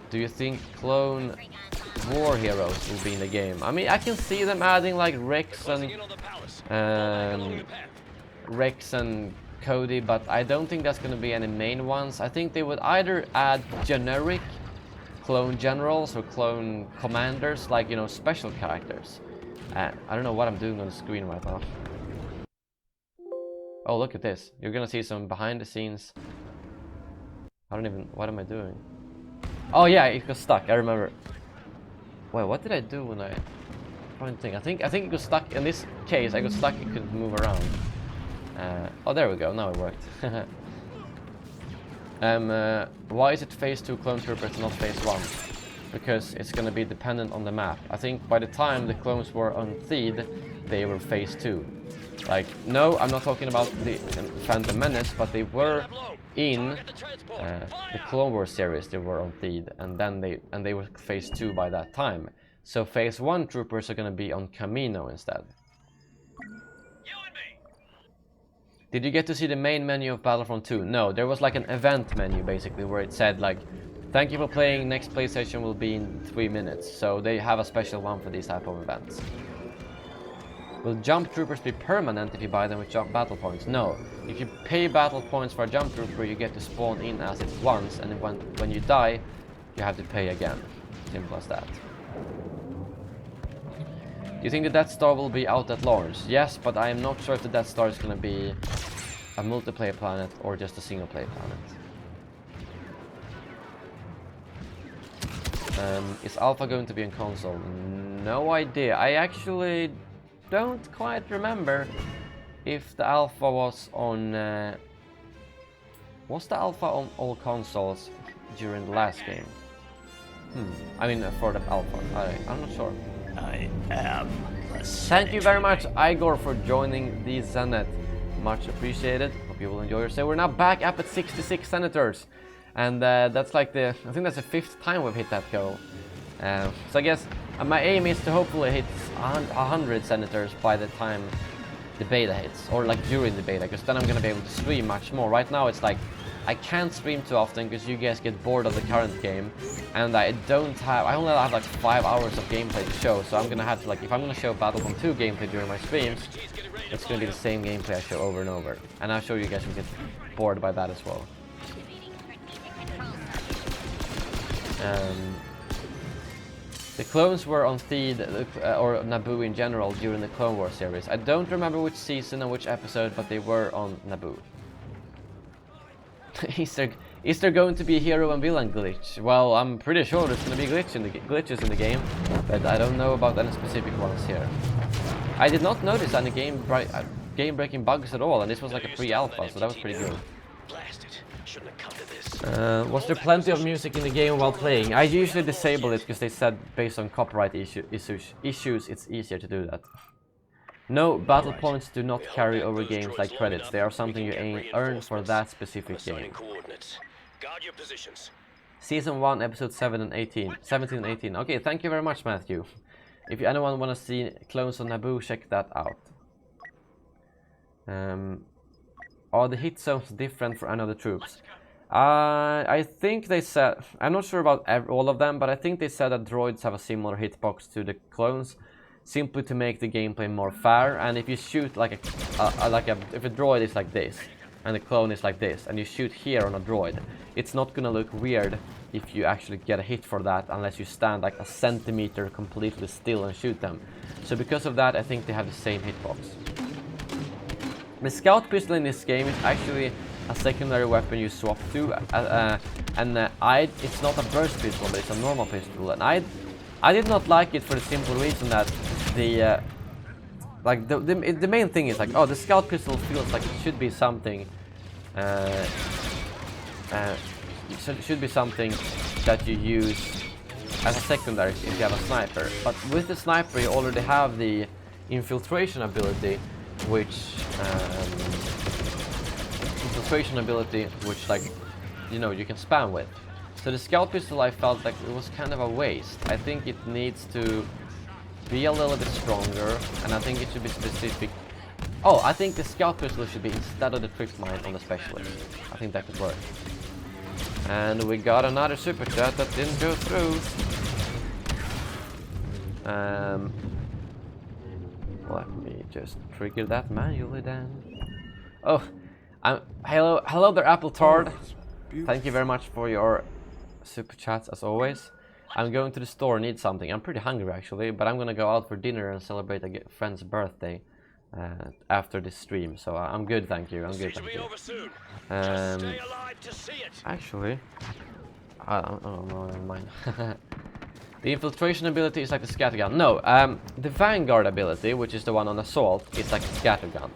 Do you think clone war heroes will be in the game? I mean, I can see them adding like Rex and Cody, but I don't think that's going to be any main ones. I think they would either add generic clone generals or clone commanders, like, you know, special characters. I don't know what I'm doing on the screen right now. Oh, look at this. You're gonna see some behind the scenes. What am I doing? Oh yeah, it got stuck, I remember. Wait, what did I do when I think it got stuck. In this case, I got stuck, it couldn't move around. Oh, there we go, now it worked. Why is it phase 2 clone troopers, not phase 1? Because it's gonna be dependent on the map. I think by the time the clones were on Theed, they were phase 2. Like, no, I'm not talking about the Phantom Menace, but they were in the Clone Wars series. They were on Theed, and then they were phase 2 by that time. So phase 1 troopers are gonna be on Kamino instead. Did you get to see the main menu of Battlefront 2? No, there was like an event menu basically where it said like, thank you for playing, next play session will be in 3 minutes. So they have a special one for these type of events. Will jump troopers be permanent if you buy them with jump battle points? No. If you pay battle points for a jump trooper, you get to spawn in as it once, and when you die, you have to pay again. Simple as that. Do you think the Death Star will be out at launch? Yes, but I am not sure if the Death Star is going to be a multiplayer planet or just a single player planet. Is Alpha going to be on console? No idea. I actually don't quite remember if the alpha was on... was the alpha on all consoles during the last game? I mean, for the alpha. I'm not sure. I am a Thank you very much, Igor, for joining the Senate. Much appreciated. Hope you will enjoy your stay. We're now back up at 66 senators. And that's like I think that's the 5th time we've hit that goal. So I guess my aim is to hopefully hit 100 senators by the time the beta hits. Or like during the beta, because then I'm going to be able to stream much more. Right now it's like, I can't stream too often because you guys get bored of the current game. And I only have like 5 hours of gameplay to show. So I'm going to have to, like, if I'm going to show Battlefront 2 gameplay during my streams, it's going to be the same gameplay I show over and over. And I'm sure you guys will get bored by that as well. The clones were on Theed, or Naboo in general, during the Clone Wars series. I don't remember which season and which episode, but they were on Naboo. Is there going to be a hero and villain glitch? Well, I'm pretty sure there's going to be glitches in the game, but I don't know about any specific ones here. I did not notice any game-breaking bugs at all, and this was like a pre-alpha, so that was pretty good. Was there plenty of music in the game while playing? I usually disable it because they said based on copyright issues it's easier to do that. No, battle points do not carry over games like credits. They are something you earn for that specific game. Season 1, episode 17 and 18. Okay, thank you very much, Matthew. If anyone want to see clones on Naboo, check that out. Are the hit zones different for any of the troops? I think they said, I'm not sure about all of them, but I think they said that droids have a similar hitbox to the clones, simply to make the gameplay more fair. And if you shoot if a droid is like this and the clone is like this, and you shoot here on a droid, it's not gonna look weird if you actually get a hit for that, unless you stand like a centimeter completely still and shoot them. So because of that, I think they have the same hitbox. The scout pistol in this game is actually a secondary weapon you swap to, it's not a burst pistol, but it's a normal pistol. And I did not like it for the simple reason that the main thing is like, oh, the scout pistol feels like it should be something, should be something that you use as a secondary if you have a sniper. But with the sniper, you already have the infiltration ability, which like, you know, you can spam with. So the scout pistol, I felt like it was kind of a waste. I think it needs to be a little bit stronger, and I think it should be specific. Oh, I think the scout pistol should be instead of the trip mine on the specialist. I think that could work. And we got another super chat that didn't go through. Let me just trigger that manually then. Oh, hello there, Apple Tard. Thank you very much for your super chats as always. I'm going to the store, need something. I'm pretty hungry actually, but I'm gonna go out for dinner and celebrate a friend's birthday after this stream. So I'm good, thank you. I'm good, thank you. Actually, I don't know, never mind. The infiltration ability is like the scattergun. No, the vanguard ability, which is the one on assault, is like a scattergun.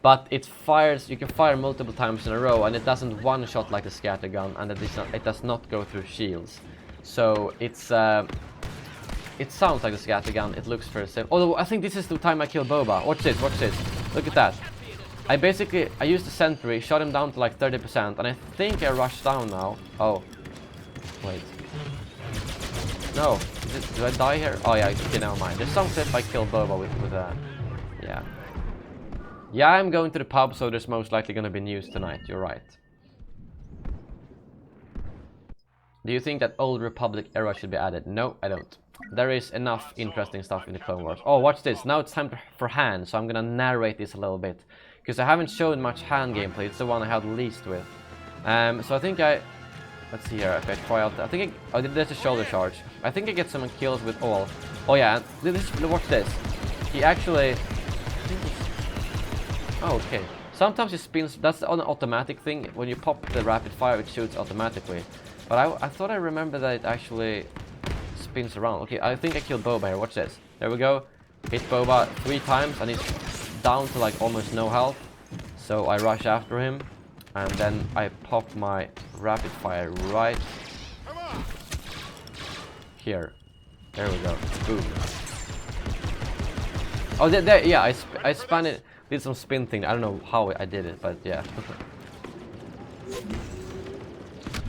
But it fires, you can fire multiple times in a row, and it doesn't one-shot like the scattergun, and it does not go through shields. So it's it sounds like the scattergun, it looks very similar. Although I think this is the time I kill Boba. Watch this, look at that. I used the sentry, shot him down to like 30%, and I think I rushed down now. Oh, wait. No, do I die here? Oh yeah, okay, never mind. There's some clip I killed Boba with yeah. Yeah, I'm going to the pub, so there's most likely going to be news tonight, you're right. Do you think that Old Republic era should be added? No, I don't. There is enough interesting stuff in the Clone Wars. Oh, watch this. Now it's time for hand, so I'm going to narrate this a little bit. Because I haven't shown much hand gameplay, it's the one I had least with. So I think let's see here, if I try out... there's a shoulder charge. I think I get some kills with all. Oh yeah, watch this. He actually... Oh, okay. Sometimes it spins, that's an automatic thing. When you pop the rapid fire, it shoots automatically. But I thought I remember that it actually spins around. Okay, I think I killed Boba here, watch this. There we go. Hit Boba 3 times and he's down to like almost no health. So I rush after him, and then I pop my rapid fire right here. There we go. Boom. Oh, there, yeah, I spun it, did some spin thing. I don't know how I did it, but yeah.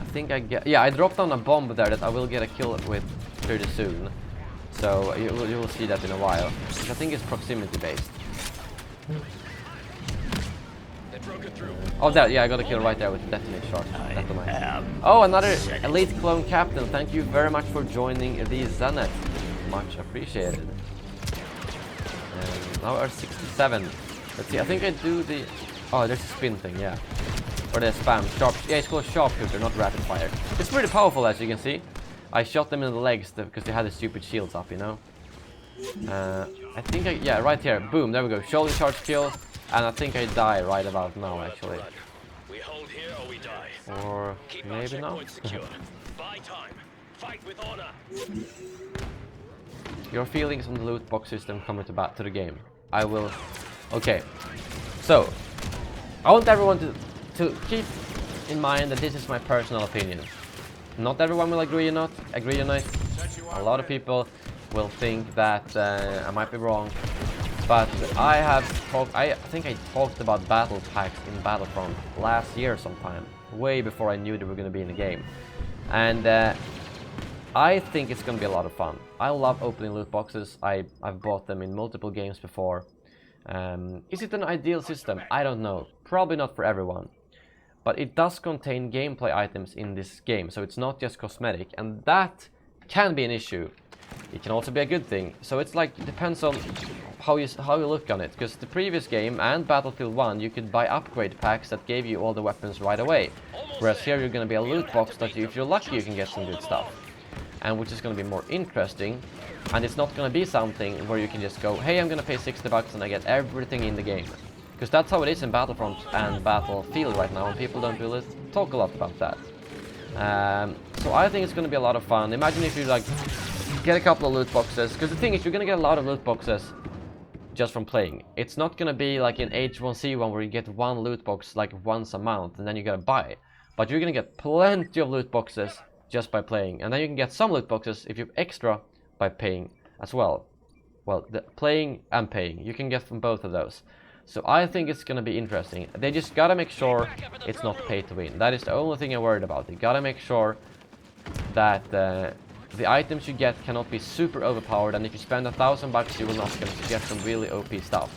I think I dropped down a bomb there that I will get a kill with pretty soon. So you will see that in a while. Which I think it's proximity based. Oh, that, yeah, I got a kill right there with the detonate shot. Oh, another elite clone captain. Thank you very much for joining the Zenith. Much appreciated. Now we're 67. Let's see, I think I do the... Oh, there's a spin thing, yeah. Or the spam. Sharp... Yeah, it's called sharpshooter, not rapid fire. It's pretty powerful, as you can see. I shot them in the legs because they had the stupid shields up, you know. I think yeah, right here. Boom, there we go. Shoulder charge kill. And I think I die right about now, actually. We hold here or we die. Or maybe not. Buy time. Fight with honor. Your feelings on the loot box system coming to the game. I will... Okay. So, I want everyone to keep in mind that this is my personal opinion. Not everyone will agree on it. A lot of people will think that I might be wrong. But I think I talked about battle packs in Battlefront last year sometime, way before I knew they were going to be in the game. And I think it's going to be a lot of fun. I love opening loot boxes. I've bought them in multiple games before. Is it an ideal system? I don't know. Probably not for everyone. But it does contain gameplay items in this game, so it's not just cosmetic, and that can be an issue. It can also be a good thing. So it's like, it depends on how you look on it, because the previous game and Battlefield 1 you could buy upgrade packs that gave you all the weapons right away, whereas here you're going to be a loot box that if you're lucky you can get some good stuff, and which is going to be more interesting. And it's not going to be something where you can just go, hey, I'm going to pay 60 bucks and I get everything in the game, because that's how it is in Battlefront and Battlefield right now, and people don't really talk a lot about that. So I think it's going to be a lot of fun. Imagine if you like get a couple of loot boxes, because the thing is, you're going to get a lot of loot boxes just from playing. It's not going to be like in H1Z1 where you get one loot box like once a month and then you gotta buy. But you're going to get plenty of loot boxes just by playing, and then you can get some loot boxes if you're extra by paying as well. Well, the playing and paying, you can get from both of those. So I think it's going to be interesting. They just gotta make sure it's not pay to win. That is the only thing I'm worried about. They gotta make sure that the items you get cannot be super overpowered, and if you spend 1,000 bucks you will not get some really OP stuff.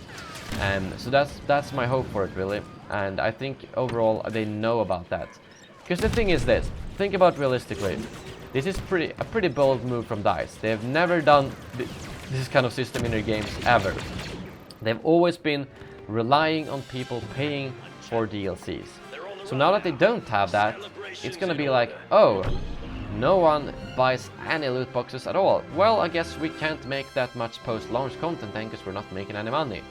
So that's my hope for it, really. And I think overall they know about that. Because the thing is this, think about realistically. This is a pretty bold move from DICE. They have never done this kind of system in their games ever. They've always been relying on people paying for DLCs. So now that they don't have that, it's gonna be like, oh, no one buys any loot boxes at all. Well, I guess we can't make that much post-launch content then, because we're not making any money.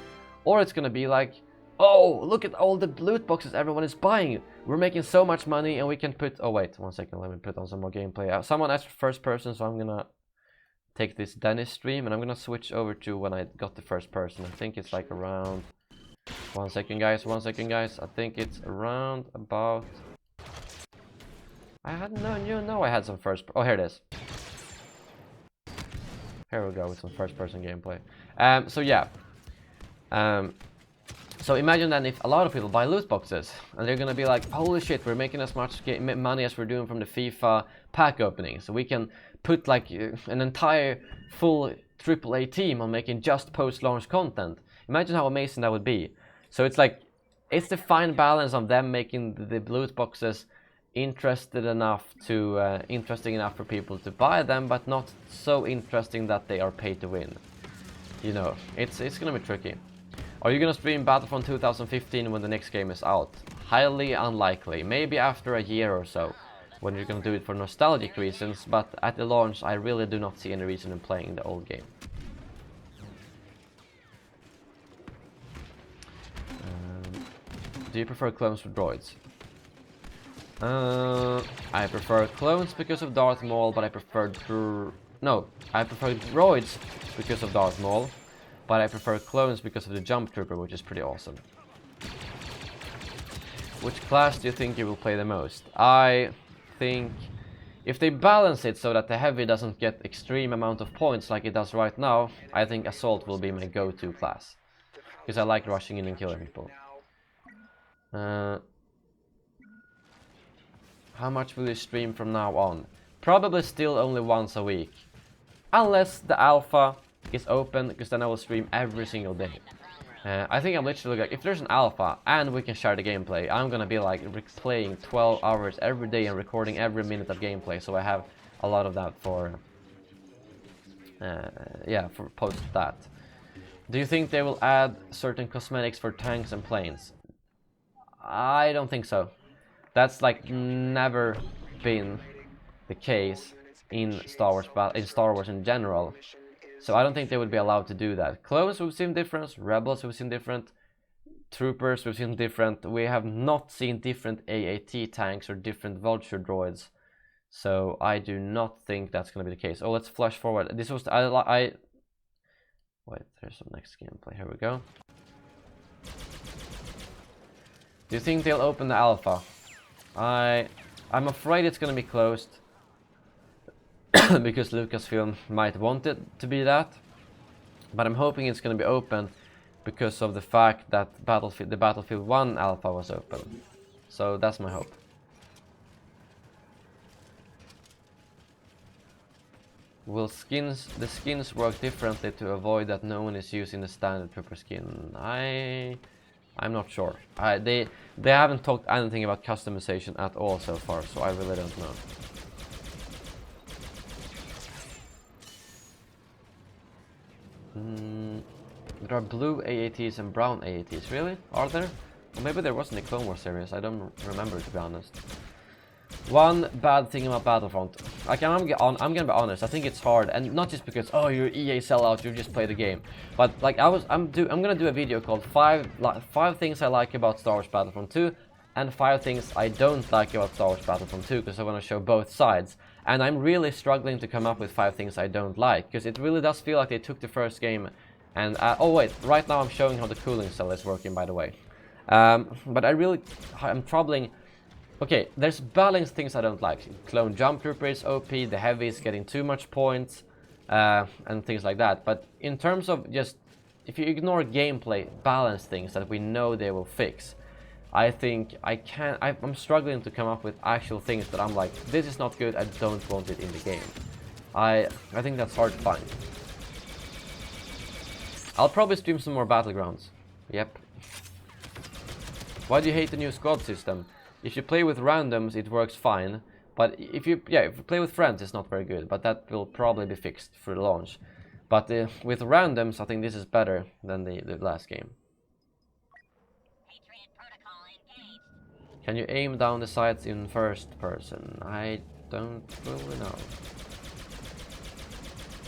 Or it's gonna be like, oh, look at all the loot boxes everyone is buying. We're making so much money and we can put... Oh wait, 1 second, let me put on some more gameplay. Someone asked for first person, so I'm gonna take this Dennis stream and I'm gonna switch over to when I got the first person. I think it's like around... 1 second guys, I think it's around about... I had no, I had some first... Oh, here it is. Here we go with some first person gameplay. So yeah. So imagine then if a lot of people buy loot boxes and they're gonna be like, holy shit, we're making as much money as we're doing from the FIFA pack opening, so we can put like an entire full AAA team on making just post-launch content. Imagine how amazing that would be. So it's like, it's the fine balance of them making the loot boxes interesting enough for people to buy them, but not so interesting that they are paid to win. You know, it's gonna be tricky. Are you gonna stream Battlefront 2015 when the next game is out? Highly unlikely. Maybe after a year or so, when you're gonna do it for nostalgic reasons, but at the launch I really do not see any reason in playing the old game. Do you prefer clones or droids? I prefer clones because of Darth Maul, but I prefer droids because of Darth Maul. but I prefer clones because of the jump trooper, which is pretty awesome. Which class do you think you will play the most? I think if they balance it so that the heavy doesn't get extreme amount of points like it does right now, I think assault will be my go-to class, because I like rushing in and killing people. How much will you stream from now on? Probably still only once a week. Unless the alpha is open, because then I will stream every single day. I think I'm literally like, if there's an alpha and we can share the gameplay, I'm gonna be like playing 12 hours every day and recording every minute of gameplay, so I have a lot of that for yeah, for post that. Do you think they will add certain cosmetics for tanks and planes? I don't think so. That's like never been the case in Star Wars in general. So I don't think they would be allowed to do that. Clones, we've seen different. Rebels, we've seen different. Troopers, we've seen different. We have not seen different AAT tanks or different vulture droids. So I do not think that's going to be the case. Oh, let's flash forward. This was wait, there's some next gameplay. Here we go. Do you think they'll open the alpha? I'm afraid it's going to be closed. Because Lucasfilm might want it to be that, but I'm hoping it's going to be open because of the fact that the Battlefield 1 alpha was open. So that's my hope. Will the skins work differently to avoid that no one is using the standard trooper skin? I'm not sure. They haven't talked anything about customization at all so far, so I really don't know. There are blue AATs and brown AATs, really? Are there? Or maybe there wasn't a Clone Wars series, I don't remember, to be honest. One bad thing about Battlefront. Like, I'm gonna be honest, I think it's hard, and not just because, oh, you're EA sellout, you just play the game. But like, I'm gonna do a video called five things I like about Star Wars Battlefront 2, and 5 things I don't like about Star Wars Battlefront 2, because I want to show both sides. And I'm really struggling to come up with 5 things I don't like, because it really does feel like they took the first game and... oh wait, right now I'm showing how the cooling cell is working, by the way. But I'm troubling... Okay, there's balanced things I don't like. Clone Jump Trooper is OP, the Heavy is getting too much points, and things like that. But in terms of just... if you ignore gameplay, balanced things that we know they will fix, I think I'm struggling to come up with actual things that I'm like, this is not good, I don't want it in the game. I think that's hard to find. I'll probably stream some more Battlegrounds. Yep. Why do you hate the new squad system? If you play with randoms, it works fine. But if you play with friends, it's not very good. But that will probably be fixed for the launch. But with randoms, I think this is better than the last game. Can you aim down the sights in first person? I don't really know.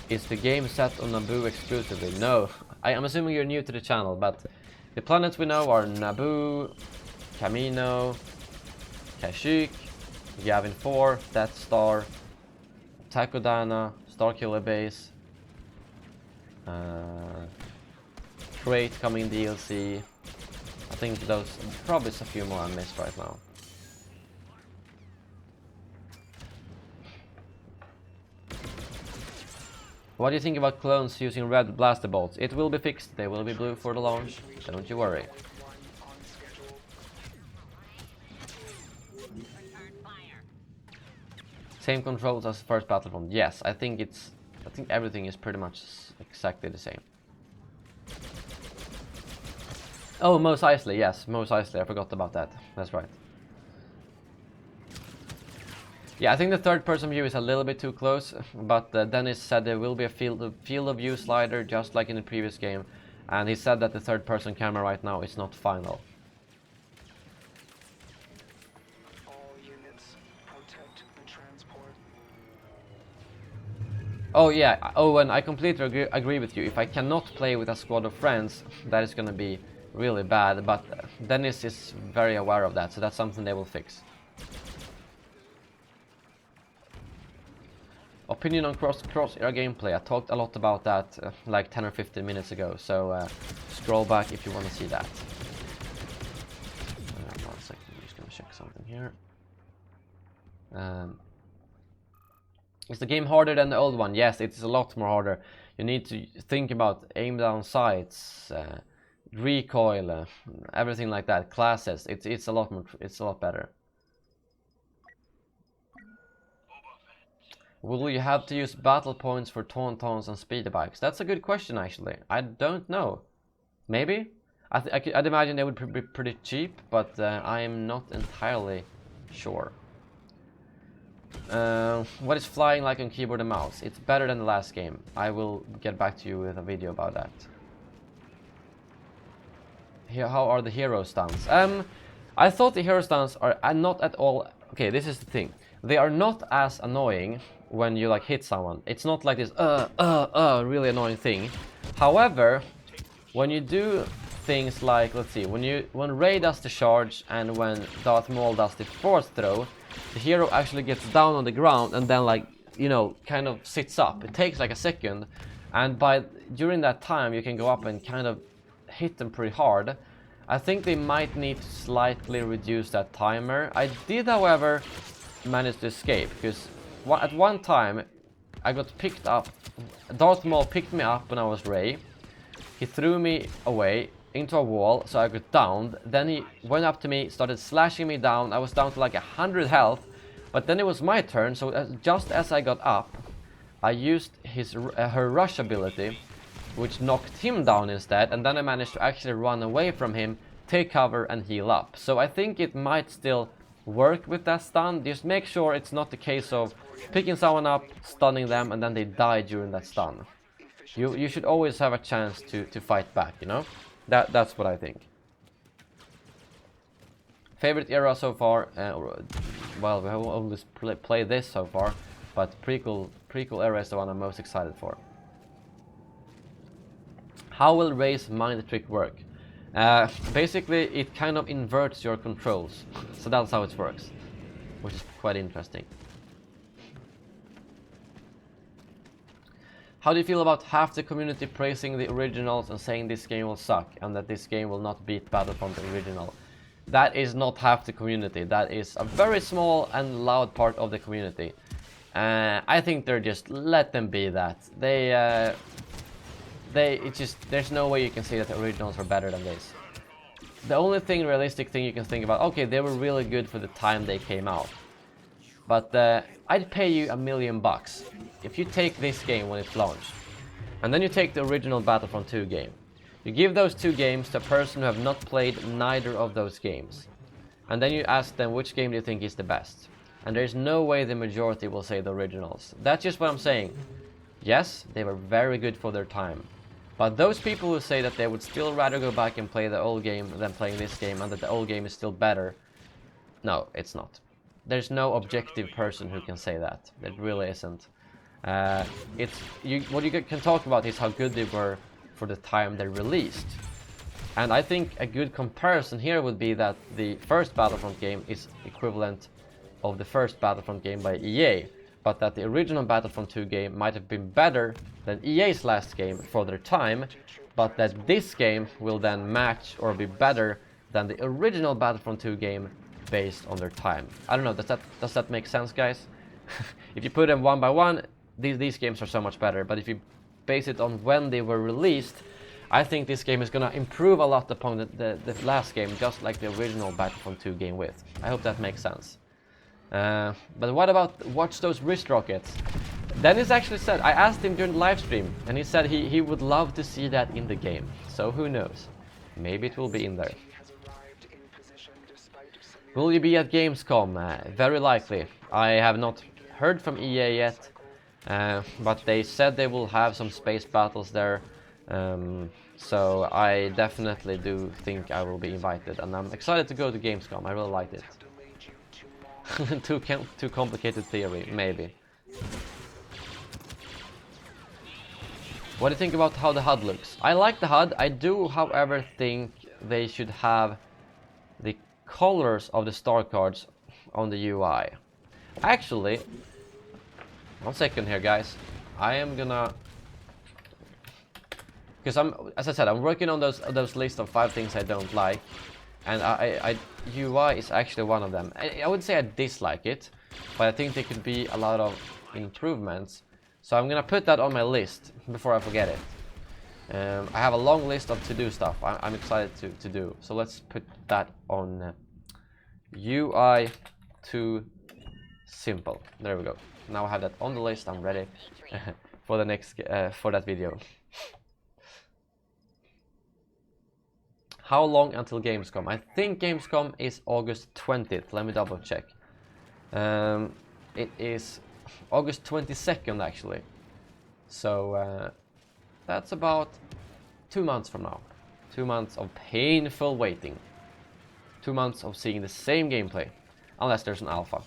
Is the game set on Naboo exclusively? No. I'm assuming you're new to the channel, but the planets we know are Naboo, Kamino, Kashyyyk, Yavin 4, Death Star, Takodana, Starkiller Base, Crate coming DLC. I think those, probably a few more I missed right now. What do you think about clones using red blaster bolts? It will be fixed, they will be blue for the launch, don't you worry. Same controls as the first Battlefront. Yes, I think everything is pretty much exactly the same. Oh, Mos Eisley, yes, Mos Eisley, I forgot about that. That's right. Yeah, I think the third person view is a little bit too close, but Dennis said there will be a field of view slider just like in the previous game, and he said that the third person camera right now is not final. All units, protect and transport. Oh yeah, Owen, I completely agree with you. If I cannot play with a squad of friends, that is gonna be really bad, but Dennis is very aware of that, so that's something they will fix. Opinion on cross-era gameplay. I talked a lot about that like 10 or 15 minutes ago, so scroll back if you want to see that. 1 second, I'm just gonna check something here. Is the game harder than the old one? Yes, it's a lot more harder. You need to think about aim down sights, recoil, everything like that. Classes. It's a lot more. It's a lot better. Will you have to use battle points for tauntauns and speeder bikes? That's a good question, actually. I don't know. Maybe? I'd imagine they would be pretty cheap, but I am not entirely sure. What is flying like on keyboard and mouse? It's better than the last game. I will get back to you with a video about that. Here, how are the hero stunts? I thought the hero stunts are not at all... Okay, this is the thing. They are not as annoying when you like hit someone. It's not like this really annoying thing. However, when you do things like, let's see, when Ray does the charge and when Darth Maul does the force throw, the hero actually gets down on the ground and then, like, you know, kind of sits up. It takes like a second, and during that time you can go up and kind of hit them pretty hard. I think they might need to slightly reduce that timer. I did, however, manage to escape, because at one time I got picked up. Darth Maul picked me up when I was Ray. He threw me away into a wall, so I got downed. Then he went up to me, started slashing me down. I was down to like 100 health, but then it was my turn, so just as I got up, I used her rush ability, which knocked him down instead, and then I managed to actually run away from him, take cover and heal up. So I think it might still work with that stun. Just make sure it's not the case of picking someone up, stunning them, and then they die during that stun. You should always have a chance to fight back, you know? That's what I think. Favorite era so far? Well, we have only played this so far, but prequel era is the one I'm most excited for. How will Ray's mind trick work? Basically, it kind of inverts your controls, so that's how it works, which is quite interesting. How do you feel about half the community praising the originals and saying this game will suck and that this game will not beat Battlefront original? That is not half the community. That is a very small and loud part of the community. I think they're just, let them be that. There's no way you can say that the originals are better than this. The only realistic thing you can think about, okay, they were really good for the time they came out. But I'd pay you $1 million if you take this game when it's launched, and then you take the original Battlefront 2 game. You give those two games to a person who have not played neither of those games, and then you ask them which game do you think is the best. And there's no way the majority will say the originals. That's just what I'm saying. Yes, they were very good for their time. But those people who say that they would still rather go back and play the old game than playing this game, and that the old game is still better, no, it's not. There's no objective person who can say that. It really isn't. What you can talk about is how good they were for the time they released. And I think a good comparison here would be that the first Battlefront game is equivalent of the first Battlefront game by EA, but that the original Battlefront 2 game might have been better than EA's last game for their time, but that this game will then match or be better than the original Battlefront 2 game based on their time. I don't know, does that make sense, guys? If you put them one by one, these games are so much better, but if you base it on when they were released, I think this game is gonna improve a lot upon the last game, just like the original Battlefront 2 game with. I hope that makes sense. But what about watch those wrist rockets? Dennis actually said, I asked him during the live stream, and he said he would love to see that in the game. So who knows? Maybe it will be in there. Will you be at Gamescom? Very likely. I have not heard from EA yet, but they said they will have some space battles there. So I definitely do think I will be invited, and I'm excited to go to Gamescom. I really liked it. Too complicated theory, maybe. What do you think about how the HUD looks? I like the HUD. I do, however, think they should have the colors of the star cards on the UI. Actually, 1 second here, guys. I am gonna, because as I said, I'm working on those list of 5 things I don't like, and UI is actually one of them. I would say I dislike it, but I think there could be a lot of improvements. So I'm gonna put that on my list before I forget it. I have a long list of to-do stuff I'm excited to do. So let's put that on UI to simple. There we go. Now I have that on the list. I'm ready for the next for that video. How long until Gamescom? I think Gamescom is August 20th. Let me double check. It is August 22nd actually. So that's about 2 months from now. 2 months of painful waiting. 2 months of seeing the same gameplay. Unless there's an alpha.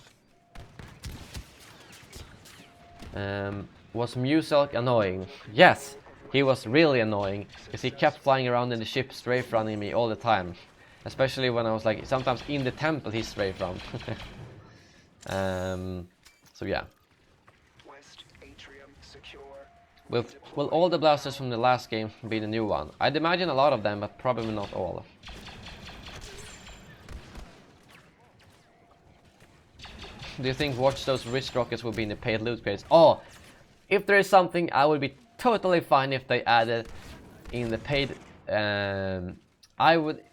Was Muselk annoying? Yes, he was really annoying. Because he kept flying around in the ship, strafe running me all the time. Especially when I was like, sometimes in the temple he strafe run. So yeah. Will all the blasters from the last game be the new one? I'd imagine a lot of them, but probably not all. Do you think Watch those wrist rockets will be in the paid loot crates? Oh, if there is something, I would be totally fine if they added in the paid. I would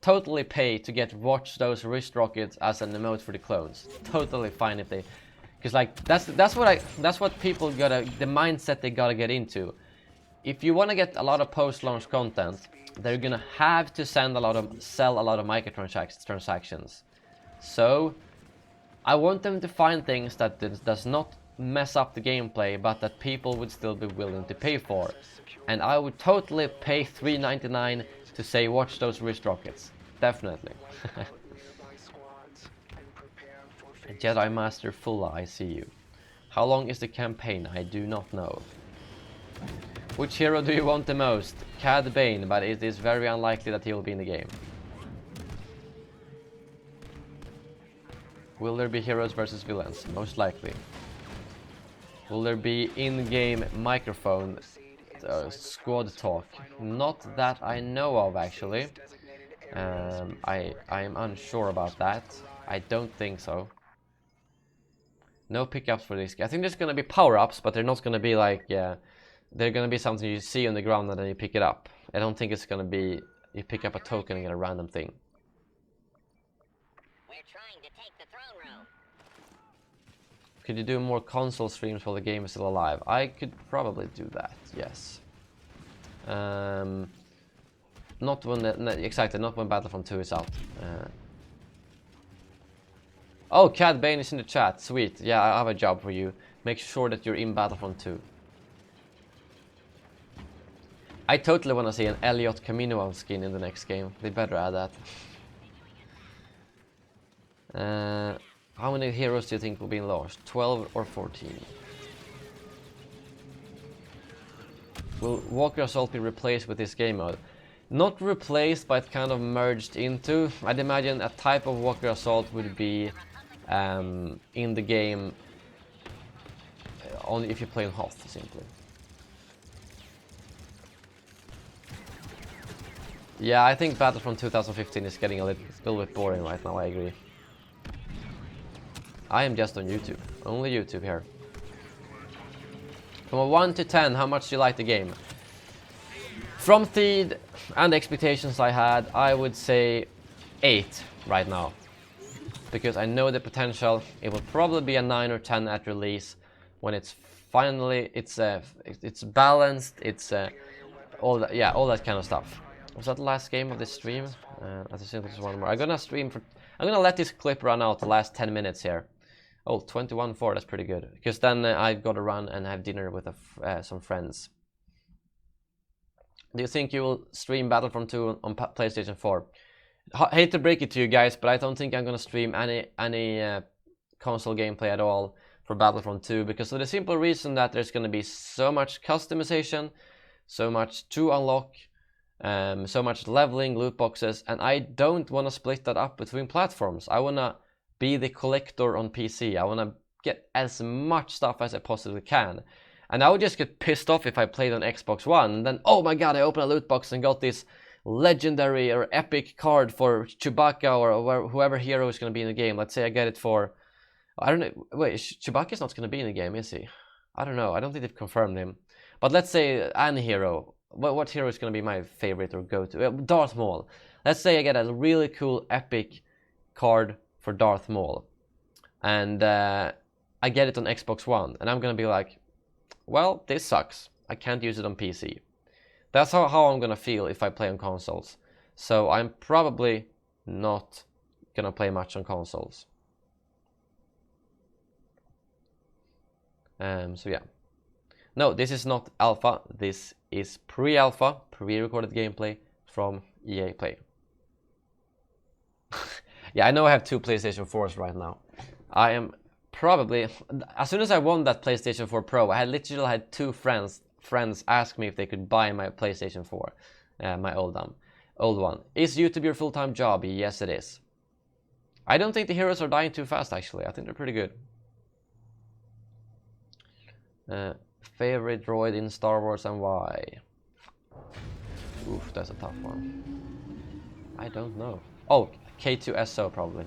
totally pay to get Watch those wrist rockets as an emote for the clones. Totally fine if they. Because like that's what people gotta, the mindset they gotta get into. If you want to get a lot of post-launch content, they're gonna have to sell a lot of microtransactions. So I want them to find things that does not mess up the gameplay, but that people would still be willing to pay for. And I would totally pay $3.99 to say watch those wrist rockets. Definitely. Jedi Master Fulla, I see you. How long is the campaign? I do not know. Which hero do you want the most? Cad Bane, but it is very unlikely that he will be in the game. Will there be heroes versus villains? Most likely. Will there be in-game microphone squad talk? Not that I know of, actually. I am unsure about that. I don't think so. No pickups for this. I think there's gonna be power-ups, but they're not gonna be like, yeah, they're gonna be something you see on the ground and then you pick it up. I don't think it's gonna be you pick up a token and get a random thing. We're trying to take the throne room. Could you do more console streams while the game is still alive? I could probably do that, yes. Not when exactly, not when Battlefront 2 is out. Oh, Cad Bane is in the chat. Sweet. Yeah, I have a job for you. Make sure that you're in Battlefront 2. I totally want to see an Elliot Camino skin in the next game. They better add that. How many heroes do you think will be launched? 12 or 14? Will Walker Assault be replaced with this game mode? Not replaced, but kind of merged into. I'd imagine a type of Walker Assault would be in the game only if you play on Hoth, simply. Yeah, I think Battlefront 2015 is getting a little bit boring right now, I agree. I am just on YouTube, only YouTube here. From a 1 to 10, how much do you like the game? From Theed and the expectations I had, I would say 8 right now. Because I know the potential. It will probably be a 9 or 10 at release when it's finally it's balanced. It's all that, yeah, all that kind of stuff. Was that the last game of this stream? I think there's one more. I'm gonna let this clip run out the last 10 minutes here. Oh, 21-4. That's pretty good. Because then I've got to run and have dinner with some friends. Do you think you will stream Battlefront 2 on PlayStation 4? Hate to break it to you guys, but I don't think I'm gonna stream any console gameplay at all for Battlefront 2, because of the simple reason that there's gonna be so much customization, so much to unlock, so much leveling, loot boxes, and I don't want to split that up between platforms. I want to be the collector on PC. I want to get as much stuff as I possibly can. And I would just get pissed off if I played on Xbox One and then, oh my god, I opened a loot box and got this legendary or epic card for Chewbacca or whoever hero is going to be in the game. Let's say I get it for, I don't know, wait, Chewbacca's not going to be in the game, is he? I don't know, I don't think they've confirmed him. But let's say an hero. What hero is going to be my favorite or go-to? Darth Maul. Let's say I get a really cool epic card for Darth Maul. And I get it on Xbox One. And I'm going to be like, well, this sucks. I can't use it on PC. That's how I'm going to feel if I play on consoles. So I'm probably not going to play much on consoles. So yeah. No, this is not alpha. This is pre-alpha, pre-recorded gameplay from EA Play. Yeah, I know I have 2 PlayStation 4s right now. I am probably, as soon as I won that PlayStation 4 Pro, I had literally had 2 friends ask me if they could buy my PlayStation 4, my old one. Is YouTube your full-time job? Yes, it is. I don't think the heroes are dying too fast, actually. I think they're pretty good. Favorite droid in Star Wars and why? Oof, that's a tough one. I don't know. Oh, K2SO probably.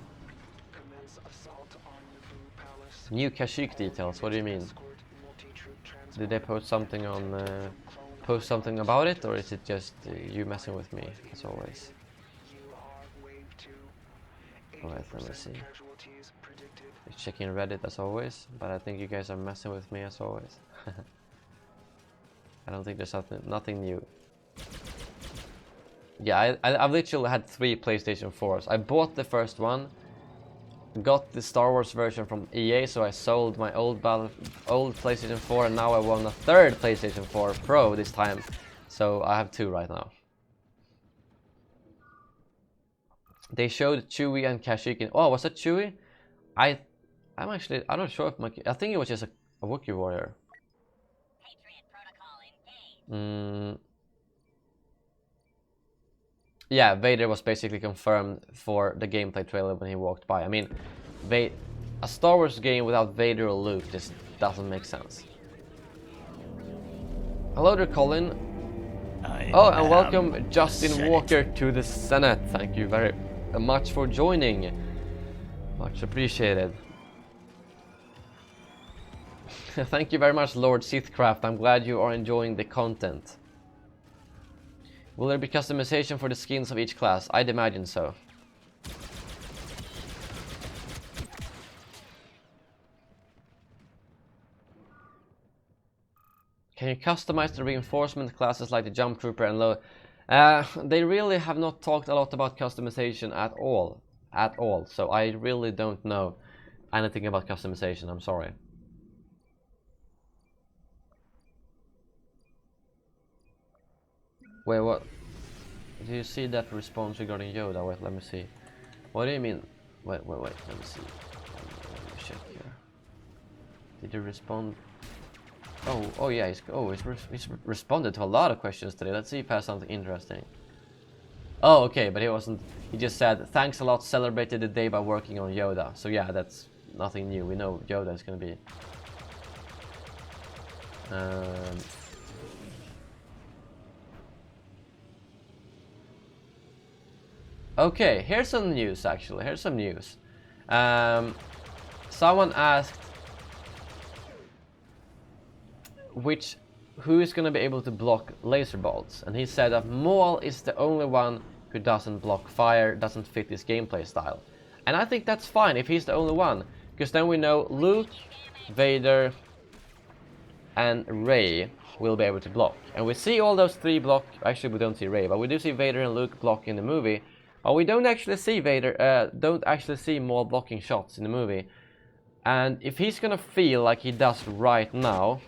New Kashyyyk details. What do you mean? Did they post something on? Post something about it, or is it just you messing with me as always? Alright, let me see. Checking Reddit as always, but I think you guys are messing with me as always. I don't think there's nothing new. Yeah, I've literally had 3 PlayStation 4s. I bought the first one, got the Star Wars version from EA, so I sold my old PlayStation 4, and now I won a 3rd PlayStation 4 Pro this time. So I have 2 right now. They showed Chewie and Kashyyyk in... Oh, was that Chewie? I'm not sure if I think it was just a Wookiee warrior. Yeah, Vader was basically confirmed for the gameplay trailer when he walked by. I mean, a Star Wars game without Vader or Luke just doesn't make sense. Hello there, Colin. Oh, and welcome Justin Walker to the Senate. Thank you very much for joining. Much appreciated. Thank you very much, Lord Sithcraft. I'm glad you are enjoying the content. Will there be customization for the skins of each class? I'd imagine so. Can you customize the reinforcement classes like the Jump Trooper and Low? They really have not talked a lot about customization at all. So I really don't know anything about customization. I'm sorry. Wait, what? Do you see that response regarding Yoda? Wait, let me see. What do you mean? Wait, let me see. Let me check here. Did you respond? Oh yeah, he's responded to a lot of questions today. Let's see if he has something interesting. Oh, okay, but he wasn't. He just said, thanks a lot, celebrated the day by working on Yoda. So yeah, that's nothing new. We know Yoda is gonna be. Okay, here's some news actually. Here's some news. Someone asked who is going to be able to block laser bolts, and he said that Maul is the only one who doesn't block fire, doesn't fit his gameplay style. And I think that's fine if he's the only one, because then we know Luke, Vader, and Rey will be able to block. And we see all those 3 block. Actually, we don't see Rey, but we do see Vader and Luke block in the movie. But we don't actually see don't actually see Maul blocking shots in the movie. And if he's gonna feel like he does right now,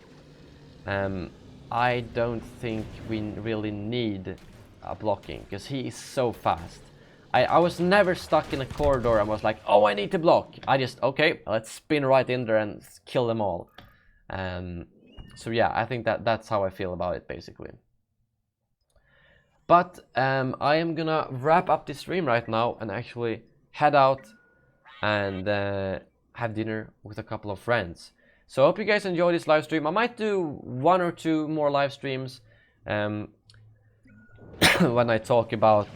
I don't think we really need a blocking, because he is so fast. I was never stuck in a corridor and was like, oh, I need to block. I just, okay, let's spin right in there and kill them all. So yeah, I think that's how I feel about it, basically. But I am gonna wrap up this stream right now and actually head out and have dinner with a couple of friends. So I hope you guys enjoy this live stream. I might do 1 or 2 more live streams when I talk about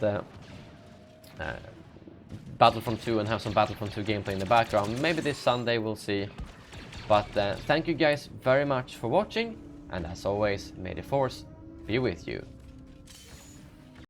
Battlefront 2 and have some Battlefront 2 gameplay in the background. Maybe this Sunday, we'll see. But thank you guys very much for watching, and as always, may the Force be with you.